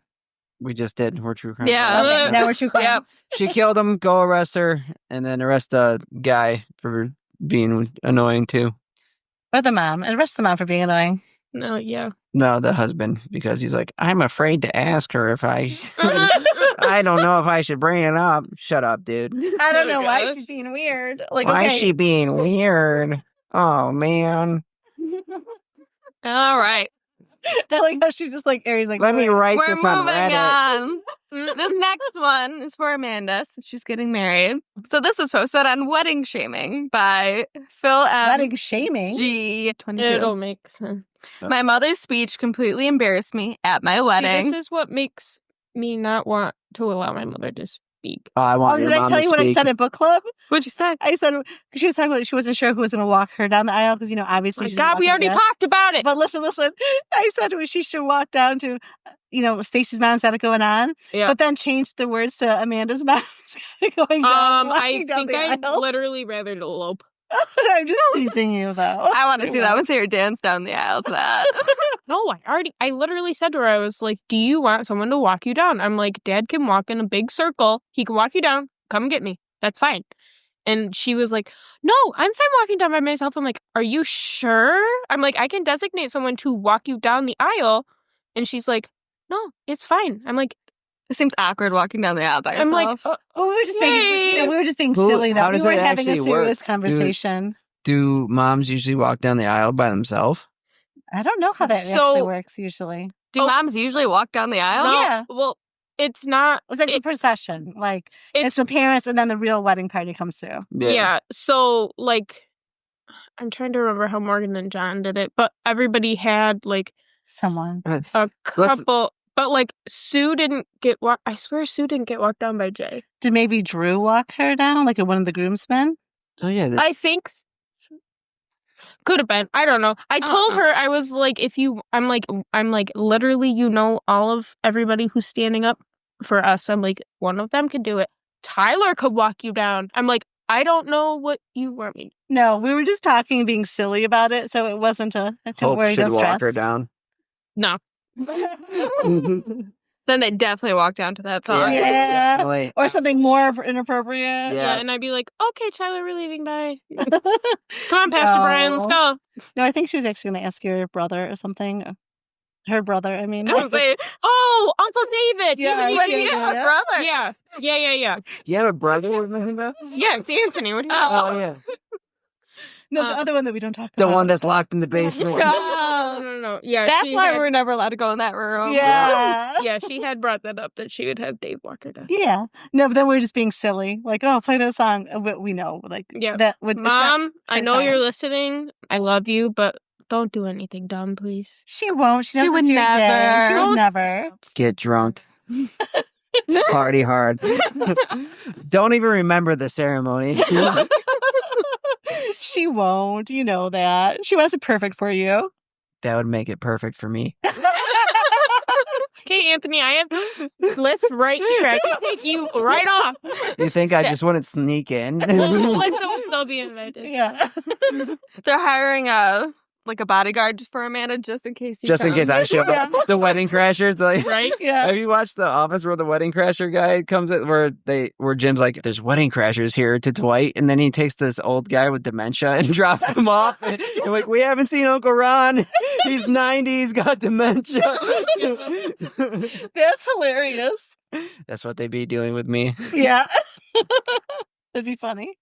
We just did. We're true crime. Yeah. podcast. Now we're true crime. Yep. She killed him. Go arrest her, and then arrest the guy for being annoying too. Or the mom. And arrest the mom for being annoying. No, yeah. No, the husband, because he's like, I'm afraid to ask her if I. I don't know if I should bring it up. Shut up, dude. I don't Oh, know why gosh. she's being weird. Like, Why okay. is she being weird? Oh man. All right. I like how she's just like, Aries, like, Let me "Wait." write We're this on moving Reddit. on. This next one is for Amanda since she's getting married. So this was posted on Wedding Shaming by Phil Wedding shaming. G22. It'll make sense. My mother's speech completely embarrassed me at my See, wedding. this is what makes me not want to allow my mother to speak. Oh, I Oh, want your did I mom tell to you what I speak. said at book club? What'd you say? I said, because she was talking about she wasn't sure who was going to walk her down the aisle because, obviously My she's God, we walking already down. talked about it. But listen. I said she should walk down to, Stacy's mom's got it going on, Yeah. but then changed the words to Amanda's mom's got it going down. I walking down think the I'd aisle. literally rather elope. I'm just teasing you, though. I want to see that. I want to see her dance down the aisle to that. No, I literally said to her, I was like, do you want someone to walk you down? I'm like, Dad can walk in a big circle. He can walk you down. Come get me. That's fine. And she was like, no, I'm fine walking down by myself. I'm like, are you sure? I'm like, I can designate someone to walk you down the aisle. And she's like, no, it's fine. I'm like, It seems awkward walking down the aisle by I'm yourself. like, We were just Yay. being, we were just being Who- silly. Though how we does weren't it having a actually serious work? conversation. Do moms usually walk down the aisle by themselves? I don't know how that So- actually works. Usually, Do moms usually walk down the aisle? No, Yeah. well, it's not. It's like a procession. Like, it's the parents and then the real wedding party comes through. Yeah. So, like, I'm trying to remember how Morgan and John did it, but everybody had, like, Someone. a couple. But, like, Sue didn't get walked. I swear Sue didn't get walked down by Jay. Did maybe Drew walk her down, like one of the groomsmen? Oh, yeah. I think could have been. I don't know. I told her, I was like, I'm like, literally, all of everybody who's standing up for us. I'm like, one of them could do it. Tyler could walk you down. I'm like, I don't know what you want me. No, we were just talking, being silly about it, so it wasn't a don't worry, don't stress. Walk her down. No. Then they definitely walk down to that song. Yeah. Or something more inappropriate. Yeah, and I'd be like, okay, Tyler, we're leaving. Bye. Come on, Pastor Brian, let's go. No, I think she was actually going to ask your brother or something. Her brother, I mean. I was like, oh, Uncle David. Yeah, you have a brother. Yeah. Do you have a brother with me? Yeah, it's Anthony. What do you Oh, yeah. No, the other one that we don't talk The about. one that's locked in the basement. No. Yeah, that's why we're never allowed to go in that room. Yeah. Yeah, she had brought that up, that she would have Dave walk her down. Yeah. No, but then we were just being silly. Like, oh, play that song. But we know, like, that would. Mom, I know you're listening. I love you, but don't do anything dumb, please. She won't. She knows would it's your never. day. She would never. Get drunk. Party hard. Don't even remember the ceremony. She won't. You know that. She wants it perfect for you. That would make it perfect for me. Okay, Anthony, I have this list right here. I can take you right off. You think I just wouldn't sneak in? Melissa would still be invited. Yeah. They're hiring a bodyguard just for Amanda, just in case. Just in case I show up. The Wedding Crashers. Like, right? Yeah. Have you watched The Office where the Wedding Crasher guy comes in, where Jim's like, there's wedding crashers here to Dwight, and then he takes this old guy with dementia and drops him off. And like, we haven't seen Uncle Ron. He's 90. He's got dementia. That's hilarious. That's what they'd be doing with me. Yeah. That'd be funny.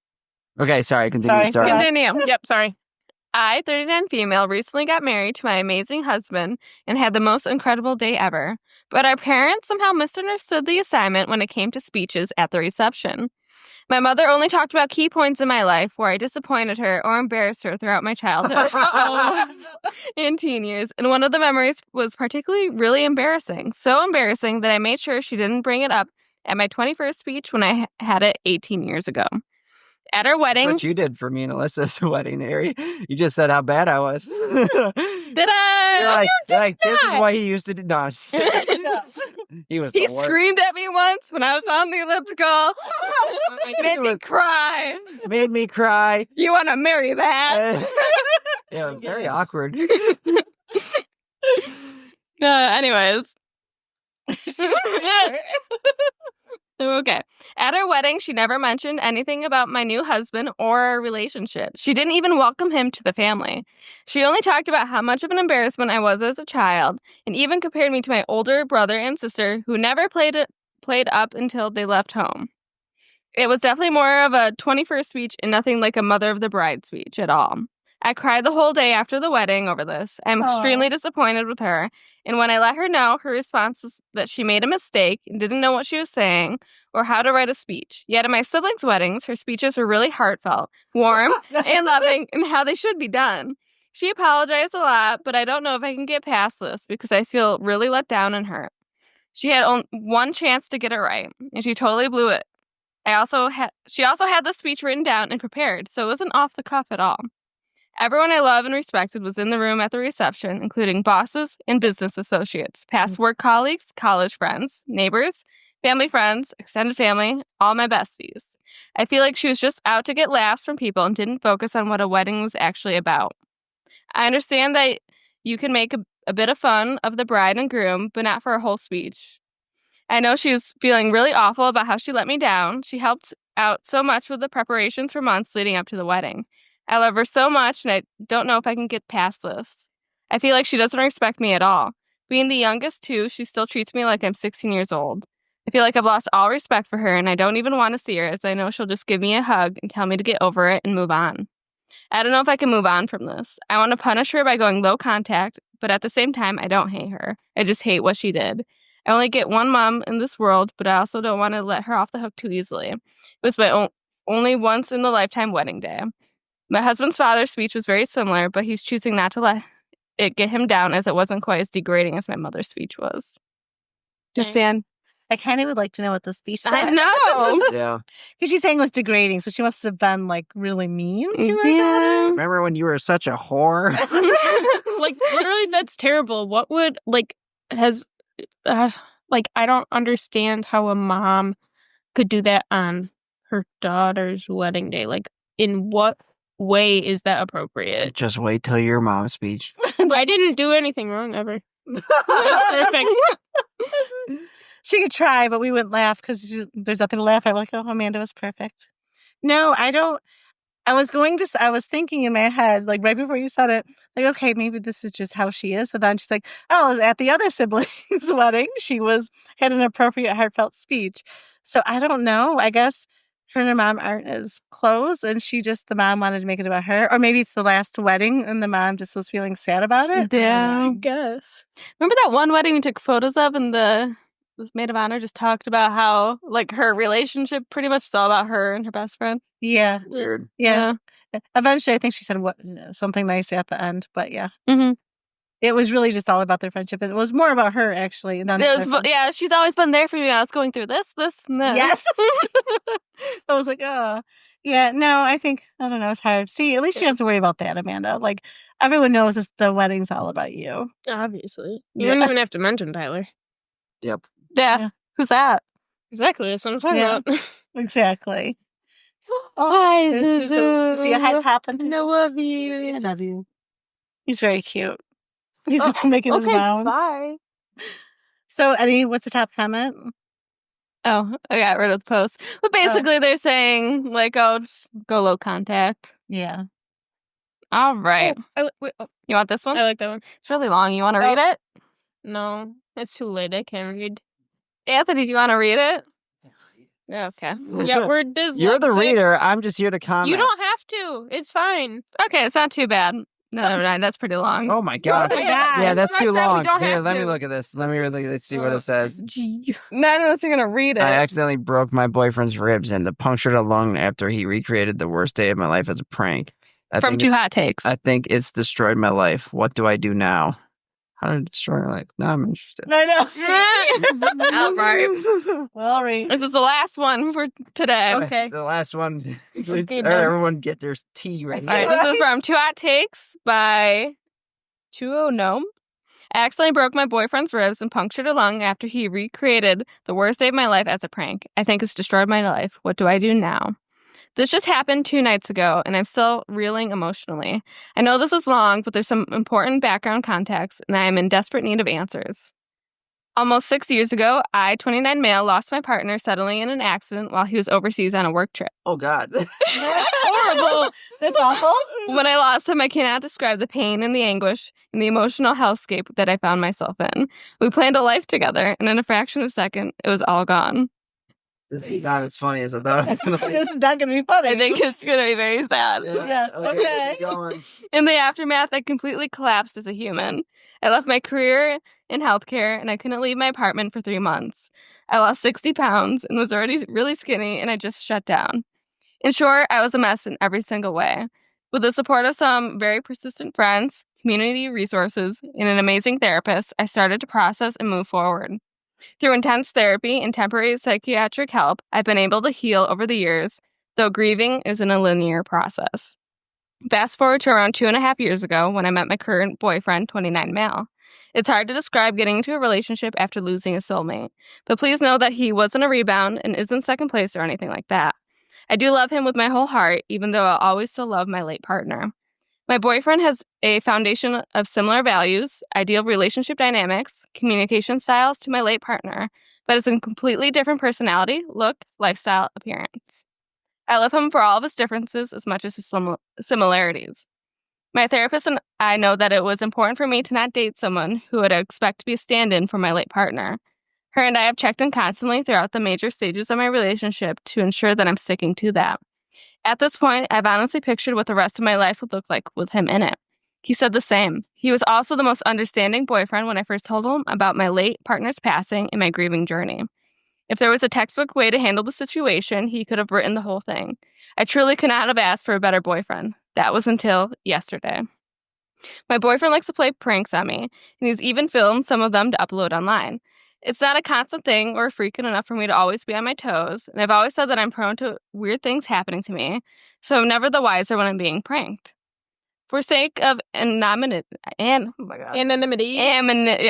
Okay, sorry. Continue. Sorry. Story. Continue. Yep, sorry. I, 39 female, recently got married to my amazing husband and had the most incredible day ever. But our parents somehow misunderstood the assignment when it came to speeches at the reception. My mother only talked about key points in my life where I disappointed her or embarrassed her throughout my childhood and teen years. And one of the memories was particularly really embarrassing. So embarrassing that I made sure she didn't bring it up at my 21st speech when I had it 18 years ago. At our wedding... That's what you did for me and Alyssa's wedding, Ari. You just said how bad I was. Did I? You're like, this is what he used to do. No, I'm just kidding. He screamed at me once when I was on the elliptical. Made me cry. Made me cry. You want to marry that? Yeah, it was very awkward. Anyways. Okay. At our wedding, she never mentioned anything about my new husband or our relationship. She didn't even welcome him to the family. She only talked about how much of an embarrassment I was as a child, and even compared me to my older brother and sister who never played up until they left home. It was definitely more of a 21st speech and nothing like a mother of the bride speech at all. I cried the whole day after the wedding over this. I'm extremely disappointed with her. And when I let her know, her response was that she made a mistake and didn't know what she was saying or how to write a speech. Yet at my siblings' weddings, her speeches were really heartfelt, warm, and loving, and how they should be done. She apologized a lot, but I don't know if I can get past this because I feel really let down and hurt. She had only one chance to get it right, and she totally blew it. She also had the speech written down and prepared, so it wasn't off the cuff at all. Everyone I love and respected was in the room at the reception, including bosses and business associates, past work colleagues, college friends, neighbors, family friends, extended family, all my besties. I feel like she was just out to get laughs from people and didn't focus on what a wedding was actually about. I understand that you can make a bit of fun of the bride and groom, but not for a whole speech. I know she was feeling really awful about how she let me down. She helped out so much with the preparations for months leading up to the wedding. I love her so much, and I don't know if I can get past this. I feel like she doesn't respect me at all. Being the youngest, too, she still treats me like I'm 16 years old. I feel like I've lost all respect for her, and I don't even want to see her, as I know she'll just give me a hug and tell me to get over it and move on. I don't know if I can move on from this. I want to punish her by going low contact, but at the same time, I don't hate her. I just hate what she did. I only get one mom in this world, but I also don't want to let her off the hook too easily. It was my only once in the lifetime wedding day. My husband's father's speech was very similar, but he's choosing not to let it get him down as it wasn't quite as degrading as my mother's speech was. Just saying. I kind of would like to know what the speech said. I know. Yeah. Because she's saying it was degrading, so she must have been like really mean to her Yeah. daughter. Remember when you were such a whore? Like, literally, that's terrible. What would, like, I don't understand how a mom could do that on her daughter's wedding day. Like, in what way is that appropriate? Just wait till your mom's speech. I didn't do anything wrong ever. That's perfect. She could try, but we wouldn't laugh because there's nothing to laugh at. We're like, oh, Amanda was perfect. No, I don't. I was thinking in my head, like right before you said it, like, okay, maybe this is just how she is. But then she's like, oh, at the other sibling's wedding, she had an appropriate, heartfelt speech. So I don't know. I guess her and her mom aren't as close, and the mom wanted to make it about her. Or maybe it's the last wedding, and the mom just was feeling sad about it. Yeah. I guess. Remember that one wedding we took photos of and the maid of honor just talked about how, like, her relationship pretty much is all about her and her best friend? Yeah. Weird. Yeah. Eventually, I think she said something nice at the end, but yeah. Mm-hmm. It was really just all about their friendship. And it was more about her, actually. Yeah, she's always been there for me. I was going through this, and this. Yes. I was like, oh. Yeah, no, I don't know, it's hard. See, at least you don't have to worry about that, Amanda. Like, everyone knows that the wedding's all about you. Obviously. You Yeah. wouldn't even have to mention Tyler. Yep. Yeah. Who's that? Exactly. That's what I'm talking about. Exactly. Hi, See a head happen? I love you. I love you. He's very cute. He's making his mound. Bye. So, Eddie, what's the top comment? Oh, I got rid of the post. But basically, they're saying, like, oh, just go low contact. Yeah. All right. Wait, You want this one? I like that one. It's really long. You want to read it? No, it's too late. I can't read. Anthony, do you want to read it? Okay. Yeah, we're dyslexic. You're the reader. I'm just here to comment. You don't have to. It's fine. Okay, it's not too bad. No, never mind. That's pretty long. Oh my god. Oh my God. Yeah, that's I too said we long. don't Here, have let me to. look at this. Let me really see what it says. Not unless you're going to read it. I accidentally broke my boyfriend's ribs and punctured a lung after he recreated the worst day of my life as a prank. From Two Hot Takes. I think it's destroyed my life. What do I do now? How did it destroy my life? Now I'm interested. I know. All right. Well, read. This is the last one for today. Okay. The last one. Okay, Everyone get their tea right All now. right, this is from Two Hot Takes by 20 Gnome. I accidentally broke my boyfriend's ribs and punctured a lung after he recreated the worst day of my life as a prank. I think it's destroyed my life. What do I do now? This just happened 2 nights ago, and I'm still reeling emotionally. I know this is long, but there's some important background context, and I am in desperate need of answers. Almost 6 years ago, I, 29 male, lost my partner suddenly in an accident while he was overseas on a work trip. Oh god. Horrible. That's awful. When I lost him, I cannot describe the pain and the anguish and the emotional hellscape that I found myself in. We planned a life together, and in a fraction of a second, it was all gone. This is not as funny as I thought it was going to be. This is not going to be funny. I think it's going to be very sad. Yeah, okay. keep going. In the aftermath, I completely collapsed as a human. I left my career in healthcare, and I couldn't leave my apartment for 3 months. I lost 60 pounds and was already really skinny, and I just shut down. In short, I was a mess in every single way. With the support of some very persistent friends, community resources, and an amazing therapist, I started to process and move forward. Through intense therapy and temporary psychiatric help, I've been able to heal over the years, though grieving isn't a linear process. Fast forward to around 2.5 years ago when I met my current boyfriend, 29 male. It's hard to describe getting into a relationship after losing a soulmate, but please know that he wasn't a rebound and isn't second place or anything like that. I do love him with my whole heart, even though I'll always still love my late partner. My boyfriend has a foundation of similar values, ideal relationship dynamics, communication styles to my late partner, but is a completely different personality, look, lifestyle, appearance. I love him for all of his differences as much as his similarities. My therapist and I know that it was important for me to not date someone who would expect to be a stand-in for my late partner. Her and I have checked in constantly throughout the major stages of my relationship to ensure that I'm sticking to that. At this point, I've honestly pictured what the rest of my life would look like with him in it. He said the same. He was also the most understanding boyfriend when I first told him about my late partner's passing and my grieving journey. If there was a textbook way to handle the situation, he could have written the whole thing. I truly could not have asked for a better boyfriend. That was until yesterday. My boyfriend likes to play pranks on me, and he's even filmed some of them to upload online. It's not a constant thing or frequent enough for me to always be on my toes, and I've always said that I'm prone to weird things happening to me, so I'm never the wiser when I'm being pranked. For sake of anonymity,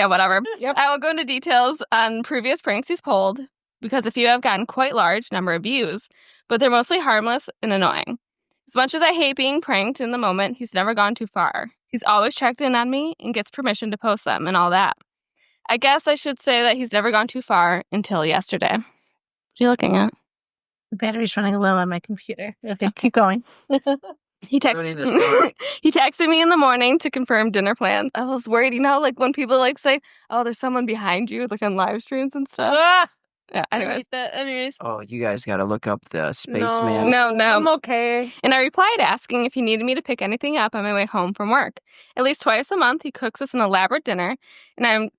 whatever. Yep. I will go into details on previous pranks he's pulled, because a few have gotten quite large number of views, but they're mostly harmless and annoying. As much as I hate being pranked in the moment, he's never gone too far. He's always checked in on me and gets permission to post them and all that. I guess I should say that he's never gone too far until yesterday. What are you looking at? The battery's running low on my computer. Okay, keep going. He texted me in the morning to confirm dinner plans. I was worried, like when people say, "Oh, there's someone behind you," like on live streams and stuff. Yeah, anyways. Oh, you guys got to look up the spaceman. No. I'm okay. And I replied asking if he needed me to pick anything up on my way home from work. At least twice a month, he cooks us an elaborate dinner, and I'm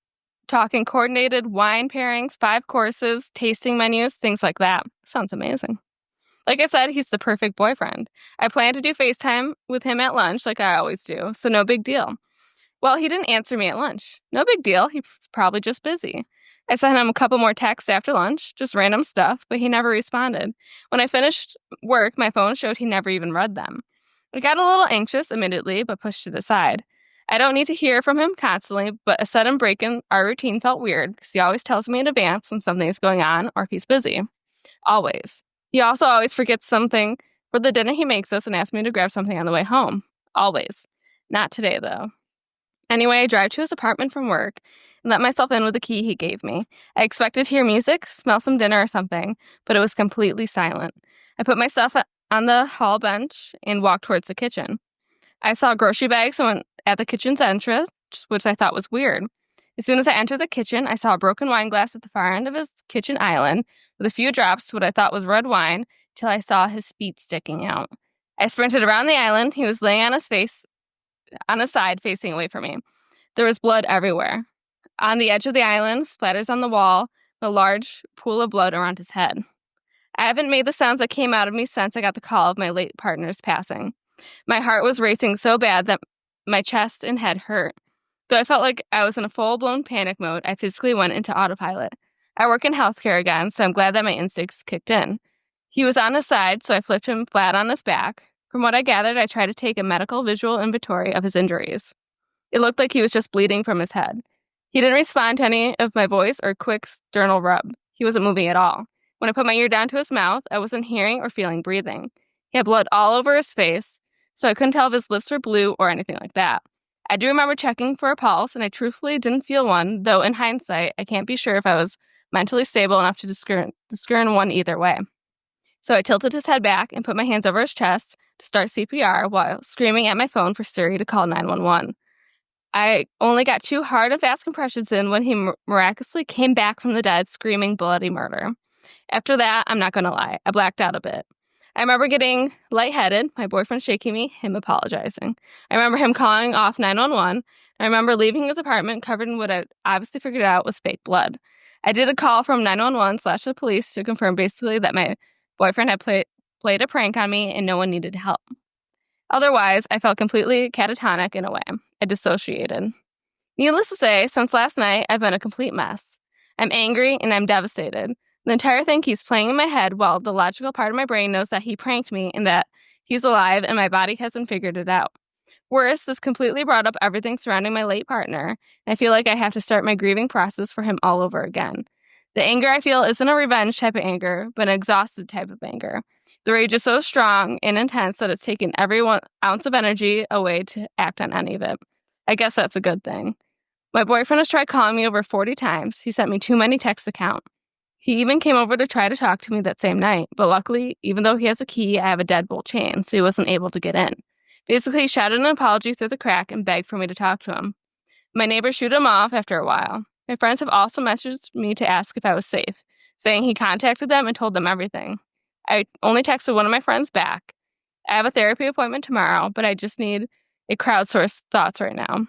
talking coordinated wine pairings, 5 courses, tasting menus, things like that. Sounds amazing. Like I said, he's the perfect boyfriend. I plan to do FaceTime with him at lunch like I always do, so no big deal. Well, he didn't answer me at lunch. No big deal. He was probably just busy. I sent him a couple more texts after lunch, just random stuff, but he never responded. When I finished work, my phone showed he never even read them. I got a little anxious, admittedly, but pushed it aside. I don't need to hear from him constantly, but a sudden break in our routine felt weird because he always tells me in advance when something is going on or if he's busy. Always. He also always forgets something for the dinner he makes us and asks me to grab something on the way home. Always. Not today, though. Anyway, I drive to his apartment from work and let myself in with the key he gave me. I expected to hear music, smell some dinner or something, but it was completely silent. I put my stuff on the hall bench and walked towards the kitchen. I saw grocery bags at the kitchen's entrance, which I thought was weird. As soon as I entered the kitchen, I saw a broken wine glass at the far end of his kitchen island with a few drops of what I thought was red wine till I saw his feet sticking out. I sprinted around the island. He was laying on his side facing away from me. There was blood everywhere. On the edge of the island, splatters on the wall, a large pool of blood around his head. I haven't made the sounds that came out of me since I got the call of my late partner's passing. My heart was racing so bad that my chest and head hurt. Though I felt like I was in a full-blown panic mode, I physically went into autopilot. I work in healthcare again, so I'm glad that my instincts kicked in. He was on his side, so I flipped him flat on his back. From what I gathered, I tried to take a medical visual inventory of his injuries. It looked like he was just bleeding from his head. He didn't respond to any of my voice or quick sternal rub. He wasn't moving at all. When I put my ear down to his mouth, I wasn't hearing or feeling breathing. He had blood all over his face, so I couldn't tell if his lips were blue or anything like that. I do remember checking for a pulse, and I truthfully didn't feel one, though in hindsight, I can't be sure if I was mentally stable enough to discern one either way. So I tilted his head back and put my hands over his chest to start CPR while screaming at my phone for Siri to call 911. I only got 2 hard and fast compressions in when he miraculously came back from the dead screaming bloody murder. After that, I'm not going to lie, I blacked out a bit. I remember getting lightheaded, my boyfriend shaking me, him apologizing. I remember him calling off 911. I remember leaving his apartment covered in what I obviously figured out was fake blood. I did a call from 911/the police to confirm basically that my boyfriend had played a prank on me and no one needed help. Otherwise, I felt completely catatonic in a way. I dissociated. Needless to say, since last night, I've been a complete mess. I'm angry and I'm devastated. The entire thing keeps playing in my head while the logical part of my brain knows that he pranked me and that he's alive and my body hasn't figured it out. Worse, this completely brought up everything surrounding my late partner, and I feel like I have to start my grieving process for him all over again. The anger I feel isn't a revenge type of anger, but an exhausted type of anger. The rage is so strong and intense that it's taken every ounce of energy away to act on any of it. I guess that's a good thing. My boyfriend has tried calling me over 40 times. He sent me too many texts to count. He even came over to try to talk to me that same night, but luckily, even though he has a key, I have a deadbolt chain, so he wasn't able to get in. Basically, he shouted an apology through the crack and begged for me to talk to him. My neighbors shooed him off after a while. My friends have also messaged me to ask if I was safe, saying he contacted them and told them everything. I only texted one of my friends back. I have a therapy appointment tomorrow, but I just need a crowdsourced thoughts right now.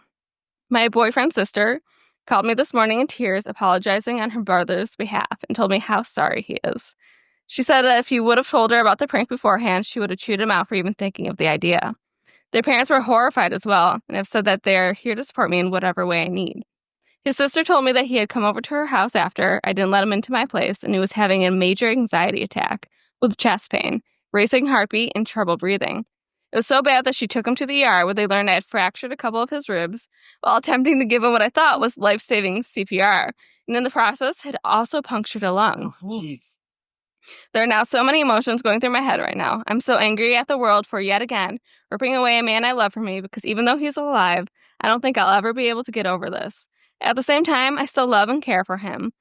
My boyfriend's sister called me this morning in tears, apologizing on her brother's behalf, and told me how sorry he is. She said that if he would have told her about the prank beforehand, she would have chewed him out for even thinking of the idea. Their parents were horrified as well, and have said that they're here to support me in whatever way I need. His sister told me that he had come over to her house after I didn't let him into my place, and he was having a major anxiety attack with chest pain, racing heartbeat, and trouble breathing. It was so bad that she took him to the ER, where they learned I had fractured a couple of his ribs while attempting to give him what I thought was life-saving CPR, and in the process had also punctured a lung. Jeez. There are now so many emotions going through my head right now. I'm so angry at the world for yet again ripping away a man I love from me, because even though he's alive, I don't think I'll ever be able to get over this. At the same time, I still love and care for him.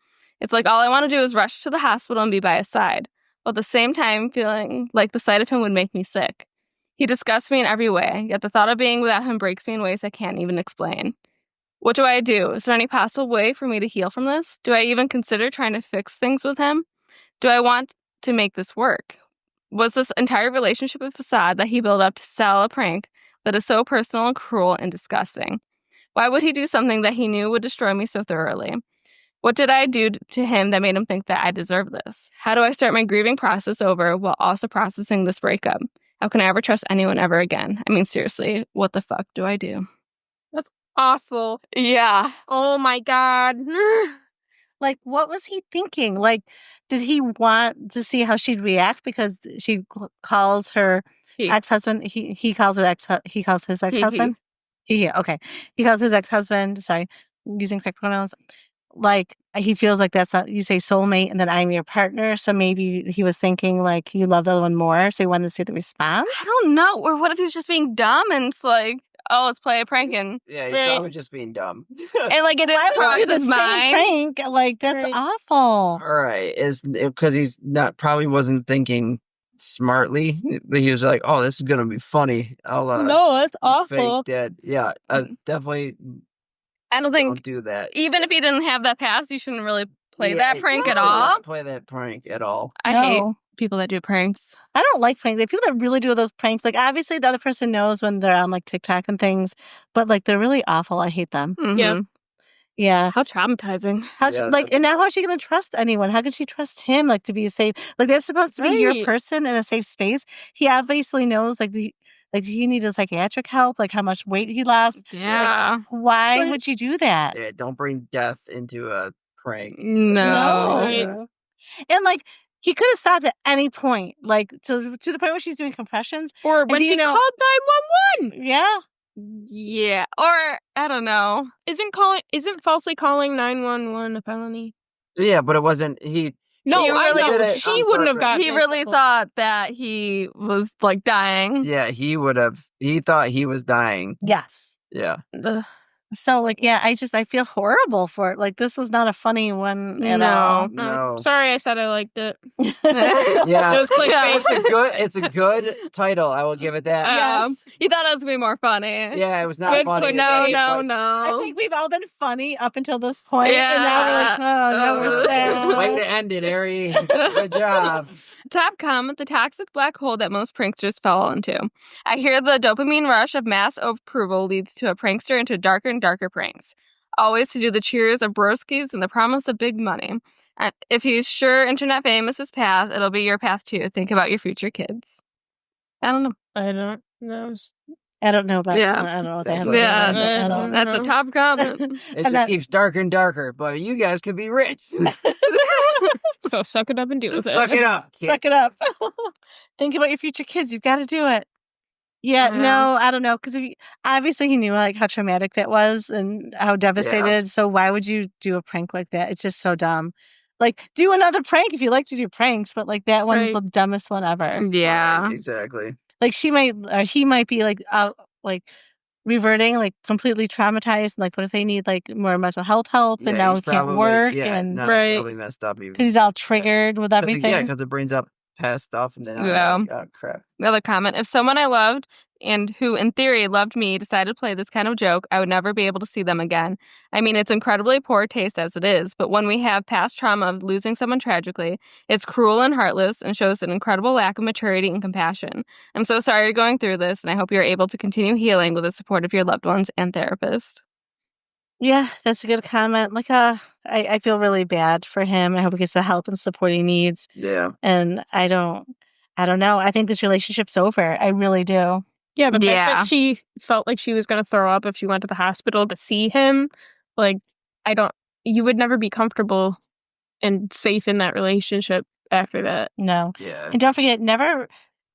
It's like all I want to do is rush to the hospital and be by his side, while at the same time feeling like the sight of him would make me sick. He disgusts me in every way, yet the thought of being without him breaks me in ways I can't even explain. What do I do? Is there any possible way for me to heal from this? Do I even consider trying to fix things with him? Do I want to make this work? Was this entire relationship a facade that he built up to sell a prank that is so personal and cruel and disgusting? Why would he do something that he knew would destroy me so thoroughly? What did I do to him that made him think that I deserve this? How do I start my grieving process over while also processing this breakup? How can I ever trust anyone ever again? I mean, seriously, what the fuck do I do? That's awful. Yeah. Oh my God. Like, what was he thinking? Like, did he want to see how she'd react because she calls her ex-husband? He calls her he calls his ex-husband? Okay. He calls his ex-husband, sorry, using correct pronouns. Like, he feels like that's not, you say soulmate and then I'm your partner. So maybe he was thinking like you love the other one more. So he wanted to see the response. I don't know. Or what if he's just being dumb and it's like, oh, let's play a prank and Yeah, he's probably just being dumb. and like it Why would you do the his same mind. prank? Like, that's Right. awful. All right, is because he's not probably wasn't thinking smartly, but he was like, "Oh, this is gonna be funny." I'll No, that's awful. fake dead. Yeah, definitely I don't think don't do that. even if he didn't have that past, you shouldn't really play Yeah, that prank you at should all. not play that prank at all. I hate No. people that do pranks. I don't like pranks. Like, people that really do those pranks, like, obviously the other person knows when they're on like TikTok and things, but like they're really awful. I hate them. Yeah. Mhm. Yeah. How traumatizing. And now how's she gonna trust anyone? How can she trust him? Like, to be a safe, like, that's supposed to be your Right. person in a safe space. He obviously knows, like, do you need a psychiatric help? Like, how much weight he lost? Yeah. Why Right. would you do that? Yeah, don't bring death into a prank. No. Right. And like, he could have stopped at any point, like to the point where she's doing compressions. Or when do you she know- called 911. Yeah. Yeah. Or I don't know. Isn't falsely calling 911 a felony? Yeah, but it wasn't. He No, You I really know. did it She on wouldn't have purpose. gotten He in really trouble. thought that he was like dying. Yeah, he would have. He thought he was dying. Yes. Yeah. Ugh. So like, yeah, I feel horrible for it. Like, this was not a funny one at all. No. Sorry, I said I liked it. Yeah. It was clickbait. It's a good title. I will give it that. Yes. You thought it was gonna be more funny. Yeah, it was not Good funny. clickbait. It's actually No. quite- I think we've all been funny up until this point, Yeah. and now we're like, oh, no, we're sad. Way to end it, Ari. Good job. Top comment, the toxic black hole that most pranksters fall into. I hear the dopamine rush of mass approval leads to a prankster into darker and darker pranks. Always to do the cheers of broskies and the promise of big money. And if he's sure internet fame is his path, it'll be your path too. Think about your future kids. I don't know. I don't know. I don't know about. Yeah. I don't know what That's that like- has to do with it. Yeah. I don't- That's a top comment. It And just that- keeps darker and darker, but you guys could be rich. So suck it up and deal with it. Suck it up, kid. Suck it up. Think about your future kids. You've got to do it. Yeah, Yeah. no, I don't know. Because obviously he knew like how traumatic that was and how devastated. So why would you do a prank like that? It's just so dumb. Like, do another prank if you like to do pranks, but like that one's Right. the dumbest one ever. Yeah. Right, exactly. Like, she might, or he might be like reverting, like completely traumatized. Like, what if they need like more mental health help and now he's he can't probably- work Yeah, and no, Right. he's probably messed up even. because he's all triggered with everything. Yeah, because it brings up past stuff, and then I'm Yeah. like, oh crap. The other comment, if someone I loved and who in theory loved me decided to play this kind of joke, I would never be able to see them again. I mean, it's incredibly poor taste as it is, but when we have past trauma of losing someone tragically, it's cruel and heartless and shows an incredible lack of maturity and compassion. I'm so sorry you're going through this, and I hope you're able to continue healing with the support of your loved ones and therapist. Yeah, that's a good comment. Like, I feel really bad for him. I hope he gets the help and support he needs. Yeah. And I don't know. I think this relationship's over. I really do. Yeah, the fact Yeah. that she felt like she was going to throw up if she went to the hospital to see him, like, you would never be comfortable and safe in that relationship after that. No. Yeah. And don't forget, never,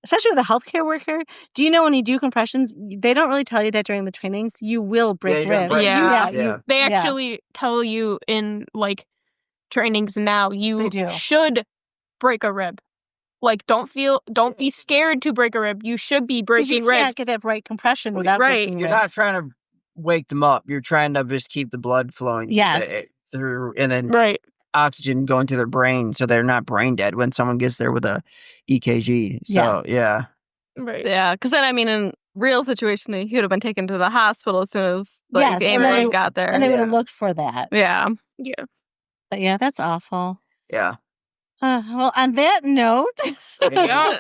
especially with a healthcare worker, do you know when you do compressions, they don't really tell you that during the trainings, you will break you're gonna ribs. break- Yeah. Yeah. They Yeah. actually tell you in, like, trainings now, you They do. should break a rib. Like, don't be scared to break a rib. You should be 'Cause you breaking ribs. can't get that right compression Well, without right. breaking You're ribs. not trying to wake them up. You're trying to just keep the blood flowing through, and then Right. oxygen going to their brain, so they're not brain dead when someone gets there with a EKG. So yeah. Right. Yeah, because then, I mean, in real situation, he would have been taken to the hospital as soon as the Yes, and then ambulance they- got there. And they would have Yeah. looked for that. Yeah. Yeah. But yeah, that's awful. Yeah. Well, on that note,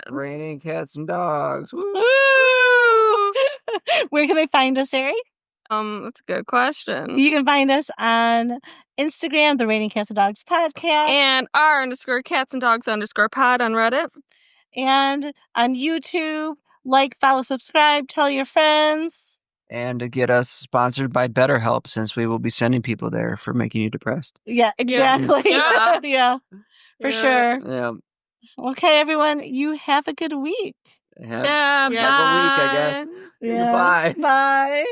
Raining cats and dogs. Woo. Woo! where can they find us, Ari? That's a good question. You can find us on Instagram, the Raining Cats and Dogs podcast, And r_cats_and_dogs_pod on Reddit. and on YouTube. Like, follow, subscribe, tell your friends. And to get us sponsored by BetterHelp, since we will be sending people there for making you depressed. Yeah, exactly. Yeah. Yeah, for sure. Yeah. Okay, everyone, you have a good week. Have Yeah, a week, I guess. bye. Yeah. Goodbye. Bye.